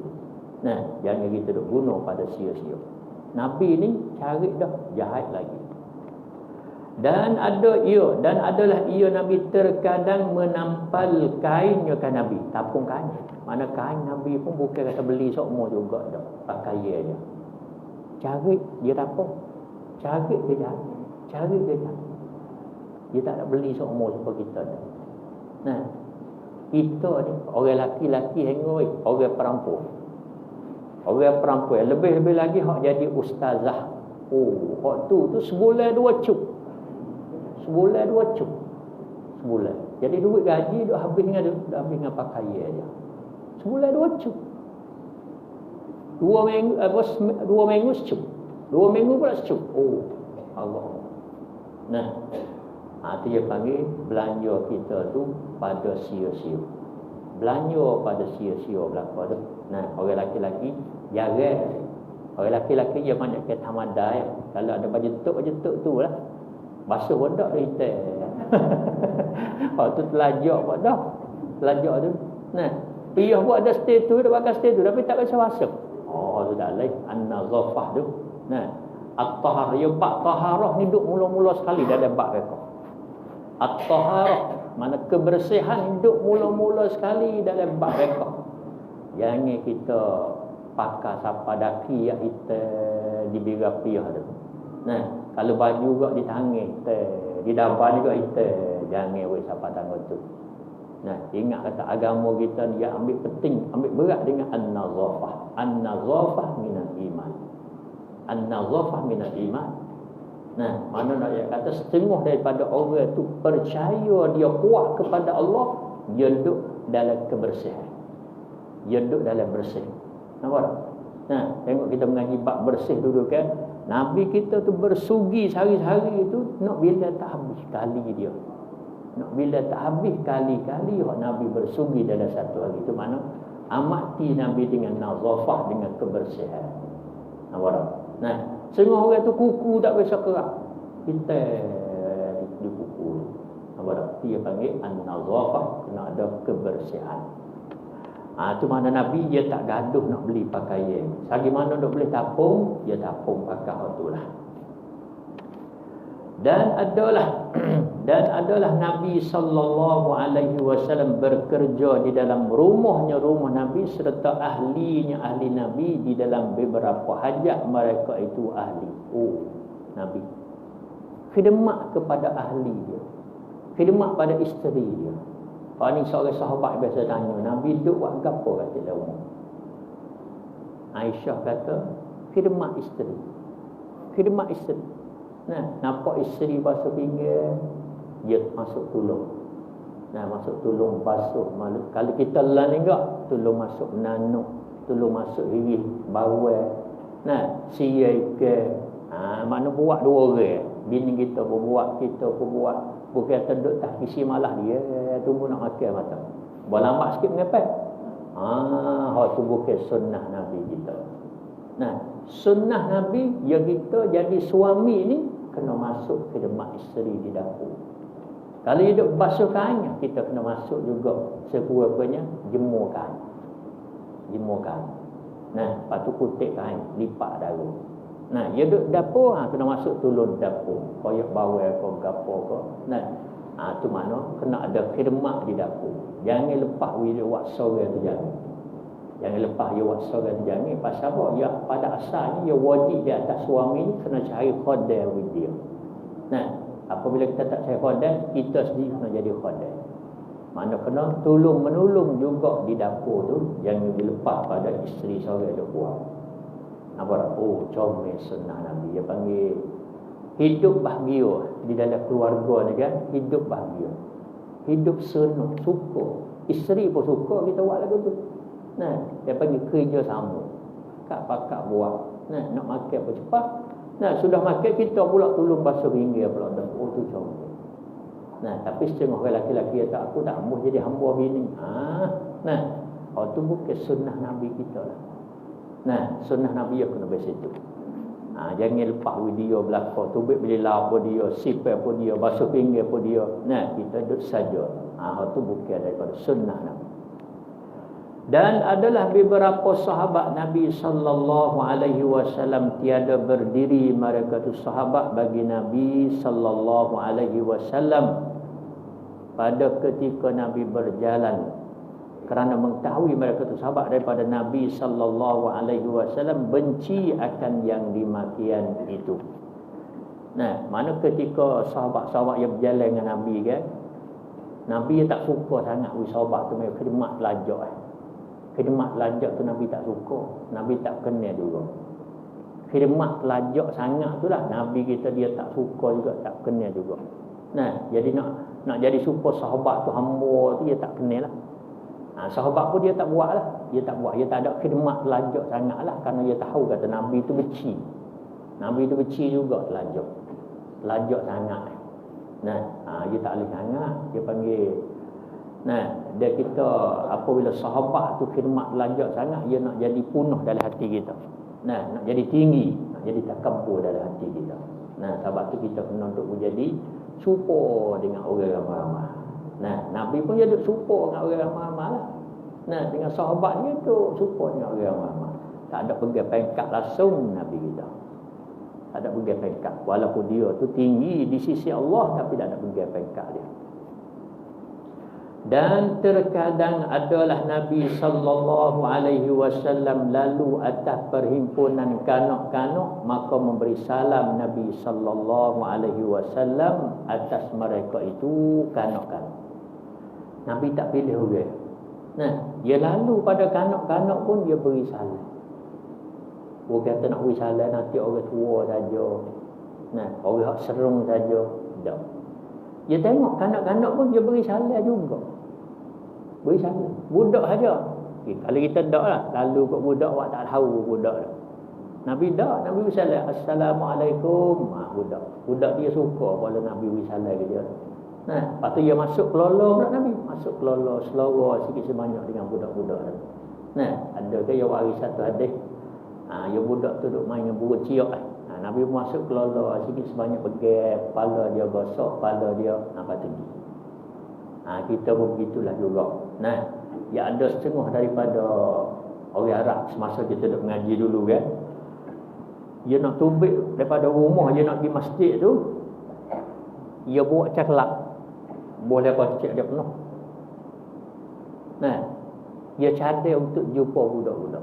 Nah, jangan kita duk guna pada sia-sia. Nabi ni cari dah jahat lagi. Dan adalah ia Nabi terkadang menampal kainnya kan Nabi, tapung kain. Mana kain Nabi pun bukan kata beli semua juga dah, pakai dia. Cari dia tapung. Cari dia jalan. Cari dia jalan. Dia tak nak beli semua seperti kita dah. Nah, kita ni orang laki-laki hangoi, orang perempuan. Orang perempuan lebih-lebih lagi hak jadi ustazah. Oh, hak tu sebulan 2 cup. Sebulan 2 cup. Sebulan. Jadi duit gaji dah habis dengan pakaian dia. Sebulan 2 cup. 2 minggu secup. 2 minggu pula secup. Oh, Allah. Nah, itu dia panggil belanja kita tu pada sia-sia. Belanja pada sia-sia belaka tu. Nah, orang laki-laki jarang. Orang laki-laki dia banyak ke tamadai. Kalau ada baju tuk tu lah. Basuh bodak dia hitam. Tu telajak buat dah. Telajak tu. Nah, piyah buat ada stay tu, dah pakai stay tu tapi tak biasa basuh. Oh, tu dah lain an-nazafah tu. Nah, at-taharah, ya bab taharah ni duk mula-mula sekali dalam bab mereka. At-taharah, mana kebersihan duk mula-mula sekali dalam bab mereka. Jangan kita pakai sapa daki yang hitam di bira piyah tu. Nah, kalau baju juga di tangan, di daban juga hitam, jangan wei sapa tangan tu. Nah, ingat kata agama kita ni yang ambil penting, ambil berat dengan an-nazafah. An-nazafah minal iman. An-nazafah minal iman. Nah, mana nak dia kata setengah daripada orang tu percaya dia kuat kepada Allah, dia duduk dalam kebersihan. Dia duduk dalam bersih. Nampak? Nah, tengok kita mengaji bab bersih dulu kan. Nabi kita tu bersugi sehari-hari tu nak bila tak habis kali dia. Nak bila tak habis kali-kali Nabi bersugi dalam satu hari. Itu mana amati Nabi dengan nazafah, dengan kebersihan. Nampak? Nah, semua orang tu kuku tak bisa kerak. Kita di kuku. Nampak? Dia panggil an-nazafah, kena ada kebersihan. Itu mana Nabi dia tak gaduh nak beli pakaian. Selagi mana nak boleh tapung, dia tapung pakai tu lah. Dan adalah Nabi sallallahu alaihi wasallam bekerja di dalam rumah Nabi serta ahli Nabi di dalam beberapa hajat mereka itu ahli. Oh, Nabi khidmat kepada ahli dia. Khidmat pada isteri dia. Kalau ni seorang sahabat biasa tanya, Nabi duduk buat apa kat dalam rumah? Aisyah kata, khidmat isteri. Khidmat isteri. Nah, nampak isteri basuh pinggir, dia masuk tolong. Nah, masuk tolong basuh malu. Kalau kita lan enggak, tolong masuk nanuk, tolong masuk hiri bawah. Nah, siai ke. Mana buat dua orang. Bini kita pun buat, kita pun buat. Bukan terduk tak isi malah dia tunggu nak makan mata. Buat lambat sikit mengepek. Tu bukan sunnah Nabi kita. Nah, sunnah Nabi yang kita jadi suami ni kena masuk khidmat isteri di dapur. Kalau hidup basuh kain, kita kena masuk juga sekurang-kurangnya jemur kain. Jemur kain. Nah, lepas tu kutip kain, lipat daru. Nah, dia duduk dapur, kena masuk tolong dapur. Koyak bawah ke gapo ke. Nah, tu mana kena ada khidmat di dapur. Jangan lepas dia buat sorang tu jangan. Jangan lepas dia buat sorang tu jangan. Pasal apa? Ya, pada asalnya dia wajib di atas suami ni kena cari khodam with dia. Nah, apabila kita tak cari khodam, kita sendiri kena jadi khodam. Mana kena tolong-menolong juga di dapur tu. Jangan dilepas pada isteri sorang tu buat. Nampak? Oh, comel sunnah Nabi. Dia panggil hidup bahagia di dalam keluarga ni kan. Hidup bahagia. Hidup senang, suka. Isteri pun suka kita buat lagu tu. Nah, dia panggil kerja sama. Kak-pakak buat. Nah, nak makan pun cepat. Nah, sudah makan kita pula tolong basuh pinggir pula. Oh, tu comel. Nah, tapi setengah orang laki-laki yang tak, aku tak mahu jadi hamba bini. Nah, tu bukan sunnah Nabi kita lah. Nah, sunnah Nabi yang kena biasa itu. Jangan lepas video belakang, tubik beli lauk pun dia, sipir pun dia, basuh pinggir pun dia. Nah, kita duduk saja. Tu bukan daripada sunnah Nabi. Dan adalah beberapa sahabat Nabi sallallahu alaihi wasallam tiada berdiri mereka tu sahabat bagi Nabi sallallahu alaihi wasallam pada ketika Nabi berjalan, kerana mengetahui mereka tu sahabat daripada Nabi sallallahu alaihi wasallam benci akan yang demikian itu. Nah, mana ketika sahabat-sahabat yang berjalan dengan Nabi kan, Nabi tak suka sangat sahabat tu mereka khidmat lajak. Khidmat lajak tu Nabi tak suka, Nabi tak kenal juga. Khidmat lajak sangat tu lah Nabi kita dia tak suka juga, tak kenal juga. Nah, jadi nak jadi supaya sahabat tu hamba tu dia tak kenal lah. Sahabat pun dia tak buat lah, dia tak ada khidmat lajak sangat lah, kerana dia tahu kata Nabi tu benci. Nabi tu benci juga lajak sangat. Nah, dia tak boleh sangat, dia panggil. Nah, dia kita apabila sahabat tu khidmat lajak sangat, dia nak jadi punah dalam hati kita. Nah, nak jadi tinggi, nak jadi takabur dalam hati kita. Nah, sahabat tu kita kena untuk menjadi serupa dengan orang ramai-ramai. Nah, Nabi pun dia duk serupa dengan orang ramai-ramai lah. Nah, dengan sahabat dia tu serupa dengan orang ramai-ramai. Tak ada pegang pangkat langsung Nabi kita. Tak ada pegang pangkat. Walaupun dia tu tinggi di sisi Allah, tapi tak ada pegang pangkat dia. Dan terkadang adalah Nabi sallallahu alaihi wasallam lalu atas perhimpunan kanak-kanak, maka memberi salam Nabi sallallahu alaihi wasallam atas mereka itu kanak-kanak. Nabi tak pilih orang. Nah, dia lalu pada kanak-kanak pun dia beri salam. Orang kata nak beri salam nanti orang tua saja. Nah, orang serung saja. Tak. Dia tengok kanak-kanak pun dia beri salam juga. Beri salam. Budak saja. Kalau kita tak lah, lalu kat budak awak tak tahu budak dah. Nabi tak, Nabi beri salam. Assalamualaikum. Budak dia suka kalau Nabi beri salam ke dia. Nah, lepas tu dia masuk kelolo pula Nabi. Masuk kelolo, selora sikit sebanyak dengan budak-budak tu. Nah, ada ke yang waris satu hadis. Yang budak tu duk main dengan burung ciok lah. Nabi masuk kelolo sikit sebanyak pegang kepala dia, gosok kepala dia, lepas tu pergi. Kita pun begitulah juga. Nah, dia ada setengah daripada orang Arab semasa kita duduk mengaji dulu kan. Dia nak tubik daripada rumah, dia nak pergi masjid tu, dia buat cakap. Boleh apa cek dia penuh. Nah, dia cadai untuk jumpa budak-budak.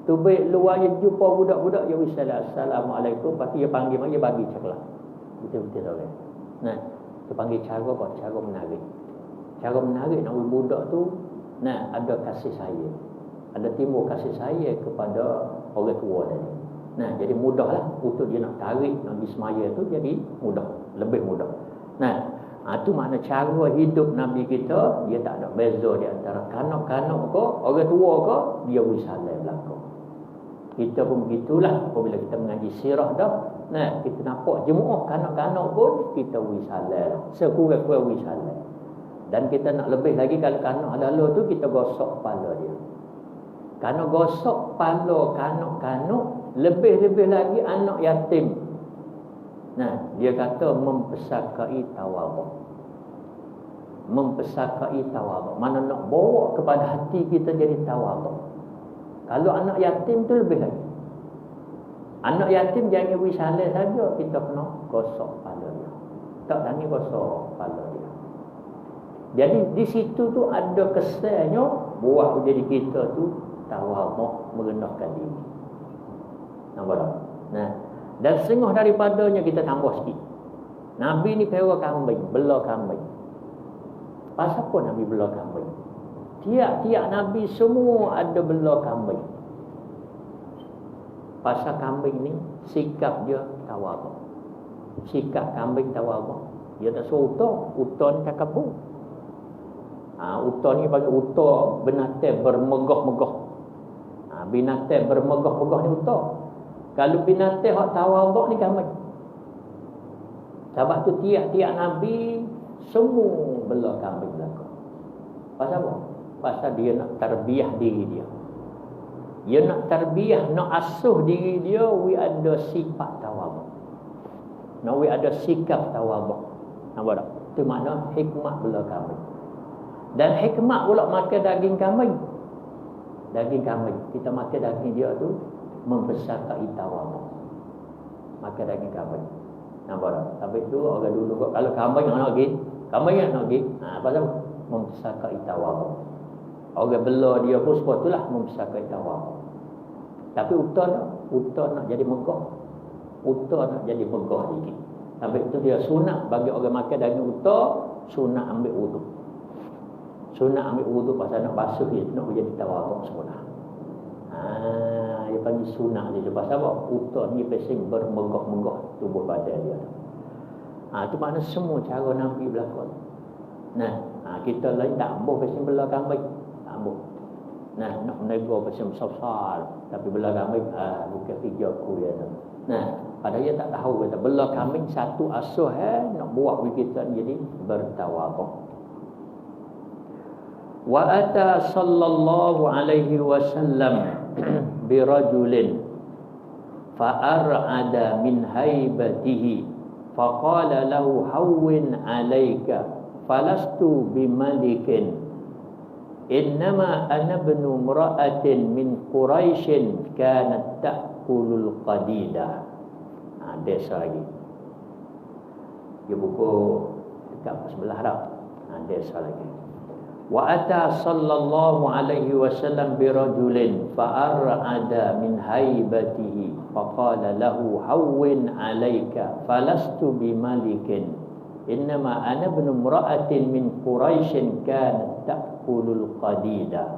Tubik luar dia jumpa budak-budak, dia bersalam, Assalamualaikum, lepas tu dia panggil, dia bagi cakap. Betul-betul tak boleh. Nah, dia panggil cara apa? Cara menarik. Cara menarik nak budak tu, nah, ada kasih sayang. Ada timbul kasih sayang kepada orang tua tadi. Nah, jadi mudahlah untuk dia nak tarik, nak pergi semaya tu jadi mudah, lebih mudah. Nah, itu makna cara hidup Nabi kita, dia tak ada beza di antara kanak-kanak ke, orang tua ke, dia wissalam belakang. Kita pun begitulah apabila kita mengaji sirah dah. Nah, kita nampak jemaah kanak-kanak pun kita wissalam, sekurang-kurang wissalam. Dan kita nak lebih lagi kalau kanak lalu tu kita gosok kepala dia. Kerana gosok kepala kanak-kanak, lebih-lebih lagi anak yatim. Nah, dia kata mempesakai tawaduk. Mempesakai tawaduk. Mana nak bawa kepada hati kita jadi tawaduk. Kalau anak yatim tu lebih lagi. Anak yatim jangan wissalam saja, kita kena gosok kepala dia. Tak tanya gosok kepala dia. Jadi di situ tu ada kesannya buat jadi kita tu tawaduk, merendahkan diri. Nampak tak? Nah, dan setengah daripadanya kita tambah sikit. Nabi ni pera kambing, bela kambing. Pasal apa Nabi bela kambing? Tiap-tiap Nabi semua ada bela kambing. Pasal kambing ni sikap dia tawaduk. Sikap kambing tawaduk. Dia tak suruh utah ni takabur. Utah ni bagi utah binatang bermegah-megah. Binatang bermegah-megah ni utah. Kalau binatang hak tawaduk ni kambing. Sebab tu tiap-tiap Nabi semua bela kambing belakang. Pasal apa? Pasal dia nak tarbiyah diri dia. Dia nak tarbiyah, nak asuh diri dia, we ada sifat tawaduk. Nak we ada sikap tawaduk. Nampak tak? Itu makna hikmah bela kambing. Dan hikmah pula makan daging kambing. Daging kambing. Kita makan daging dia tu membesarkan tawabuk. Makan daging kambing. Nampak tak? Tapi tu orang dulu kalau kambing nak pergi, kambing nak pergi. Pasal membesarkan tawabuk. Orang bela dia pun sebab itulah membesarkan tawabuk. Tapi unta nak jadi megah. Unta nak jadi megah sikit. Sampai itu dia sunat bagi orang makan daging unta, sunat ambil wudu. Sunat ambil wudu pasal nak basuh dia, nak jadi tawabuk semula. Dia panggil sunat dia. Pasal apa? Unta ni pesing bermegah-megah tubuh badan dia. Itu makna semua cara Nabi berlakon. Kita lain tak ambuh pesing belah kambing. Tak ambuh. Nak menegur pesing besar-besar. Tapi belah kambing, bukan kerja aku dia tu. Padahal dia tak tahu kata belah kambing satu asuh nak buat kita jadi bertawabuk. Wa ata sallallahu alaihi wasallam bi rajulin fa ar'ada min haibatihi fa qala lahu hawwin alayka falastu bimalikin innama ana ibnu imra'atin min quraishin kanat ta'kulul qadidah. Desa lagi. Dia buku dekat sebelah dah. Desa lagi. Wa ata sallallahu alaihi wasallam bi rajulin fa ar'ada min haibatihi fa qala lahu hawwin alayka falastu bimalikin innama ana ibnu imra'atin min quraishin kanat ta'kulul qadidah.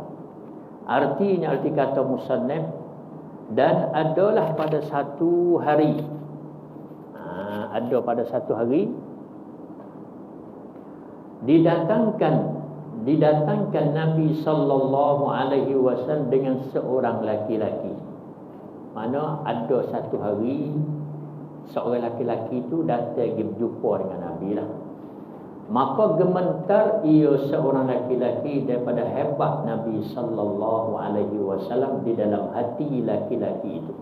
Arti kata musannif, dan adalah pada satu hari, ada pada satu hari didatangkan Nabi sallallahu alaihi wasallam dengan seorang laki-laki. Mana ada satu hari seorang laki-laki itu datang pergi berjumpa dengan Nabi lah. Maka gementar ia seorang laki-laki daripada hebat Nabi sallallahu alaihi wasallam di dalam hati laki-laki itu.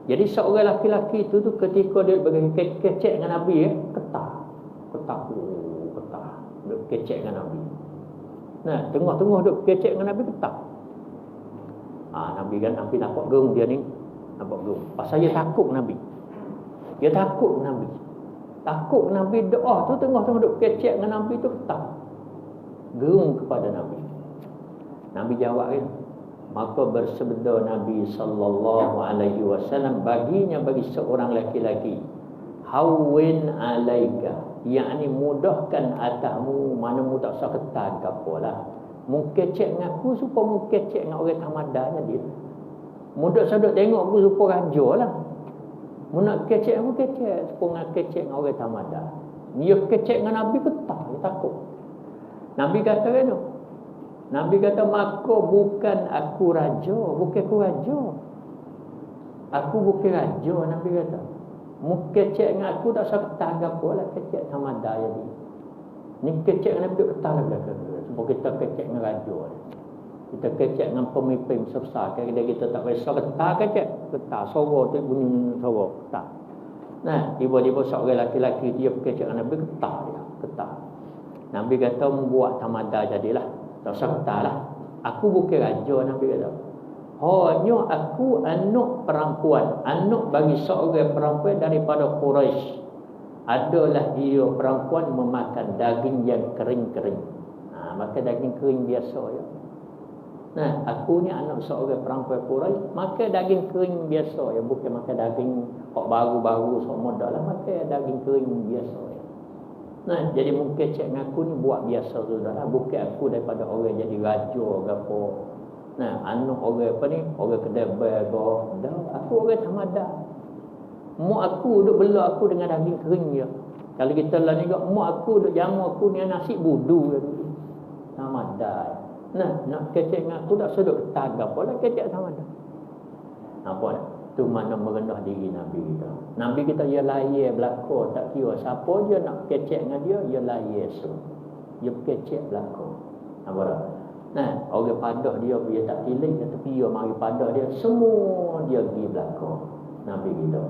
Jadi seorang laki-laki itu tu ketika dia berkecek dengan Nabi, ketah, duk kecek dengan Nabi. Tengah-tengah duk kecek dengan Nabi, ketah. Nabi kan Nabi nampak gerung dia ni, nampak gerung. Pasal dia takut Nabi. Dia takut Nabi. Takut Nabi doa tu tengah-tengah duk kecek dengan Nabi tu, ketah. Gerung kepada Nabi. Nabi jawab kan, maka bersabda Nabi sallallahu alaihi wasallam bagi seorang laki-laki, hawwin alaika, yakni mudahkan atasmu, mana mu tak usah ketat ke apalah. Mu kecek dengan aku supaya mu kecek dengan orang tamadanya dia. Mudah sadok tengok aku supaya rajalah. Mu nak kecek aku kecek supaya kecek dengan orang tamada. Dia kecek dengan Nabi ketah, dia takut. Nabi kata kan, Nabi kata, maka bukan aku raja, bukan aku raja. Aku bukan raja, Nabi kata. Mu kecek dengan aku tak usah ketah ke apa lah, kecek sama daya ni. Ni kecek dengan Nabi duduk ketah lah belakang. Sebab kita kecek dengan raja. Kita kecek dengan pemimpin besar. Kadang-kadang kita tak boleh ketah kecek. Ketah, sorok tu bunyi sorok, ketah. Tiba-tiba seorang laki-laki dia kecek dengan Nabi, ketah dia, ketah. Nabi kata, membuat tamada jadilah. Tak usah ketah lah. Aku bukan raja, Nabi kata. Hanya aku anak perempuan, anak bagi seorang perempuan daripada Quraisy. Adalah dia perempuan memakan daging yang kering-kering. Makan daging kering biasa ya. Aku ni anak seorang perempuan Quraisy, makan daging kering biasa ya, bukan makan daging kok baru-baru sok modal lah, makan daging kering biasa ya. Jadi mungkin cek ngaku ni buat biasa sudahlah, bukan aku daripada orang jadi raja ke apa. Anak orang apa ni, orang kedai bago, dah aku orang tamada. Mak aku duk bela aku dengan daging kering je. Kalau kita lah ni, mak aku duk jamu aku ni nasi budu je dulu. Tamada. Nak kecek dengan aku tak sedut tagap pula kecek tamada. Apa dah? Tu mana merendah diri Nabi kita. Nabi kita ia layar belakang, tak kira siapa je nak kecek dengan dia, ia layar so. Dia kecek belakang. Apa dah? Orang padah dia tak pilih, tapi dia mari padah dia, semua dia pergi belakang Nabi kita.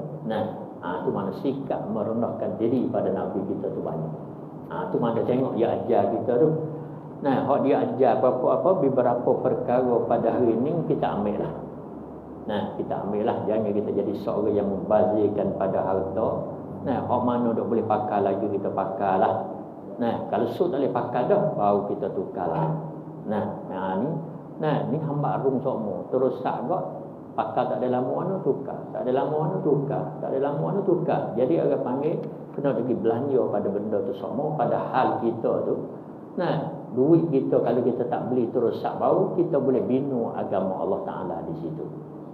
Tu mana sikap merendahkan diri pada Nabi kita tu banyak. Tu mana tengok dia ajar kita tu. Nah, hak dia ajar apa beberapa perkara pada hari ini kita ambil lah. Nah, kita ambil lah. Jangan kita jadi seorang yang membazirkan pada harta. Nah, hak mana dok boleh pakai lagi kita pakai lah. Nah, kalau sud tak boleh pakai dah, baru kita tukar lah. Ni hamba rung semua. Terus sagak pakai tak ada lama anu tukar. Tak ada lama anu tukar. Tak ada lama anu tukar. Jadi orang panggil kena pergi belanja pada benda tu semua, pada hal kita tu. Nah, duit kita kalau kita tak beli terus sak baru, kita boleh bina agama Allah Ta'ala di situ.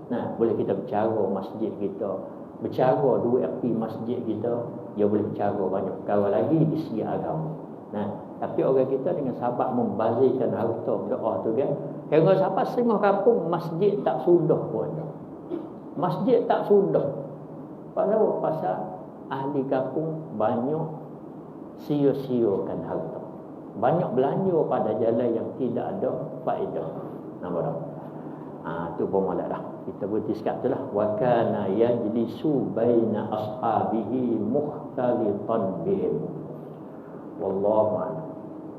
Nah, boleh kita bercara masjid kita, bercara duit api masjid kita, dia boleh bercara banyak perkara lagi di segi agama. Nah, tapi orang kita dengan sahabat membazirkan harta berdoa tu kan. Kira sahabat setengah kampung masjid tak sudah pun. Masjid tak sudah. Pasal ahli kampung banyak sia-siakan harta. Banyak belanja pada jalan yang tidak ada faedah. Nampak tak? Tu pemalat dah. Kita berhenti sekat tu lah. Wa kana yajlisu baina ashabihi mukhtalitan bihim. Wallahu a'lam.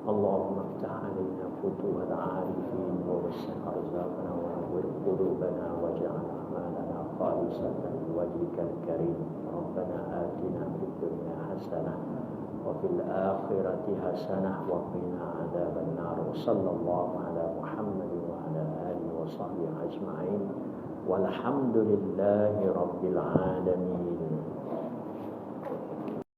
Allahumma iftah alaina futuhat arifin wa wasi' arzaqana wa nawwir qulubana waj'al a'malana khalisatan liwajhikal karim. Rabbana atina fid dunya hasanah وفي الآخرة حسنة وقنا عذاب النار وصلى الله على محمد وعلى آله وصحبه أجمعين والحمد لله رب العالمين.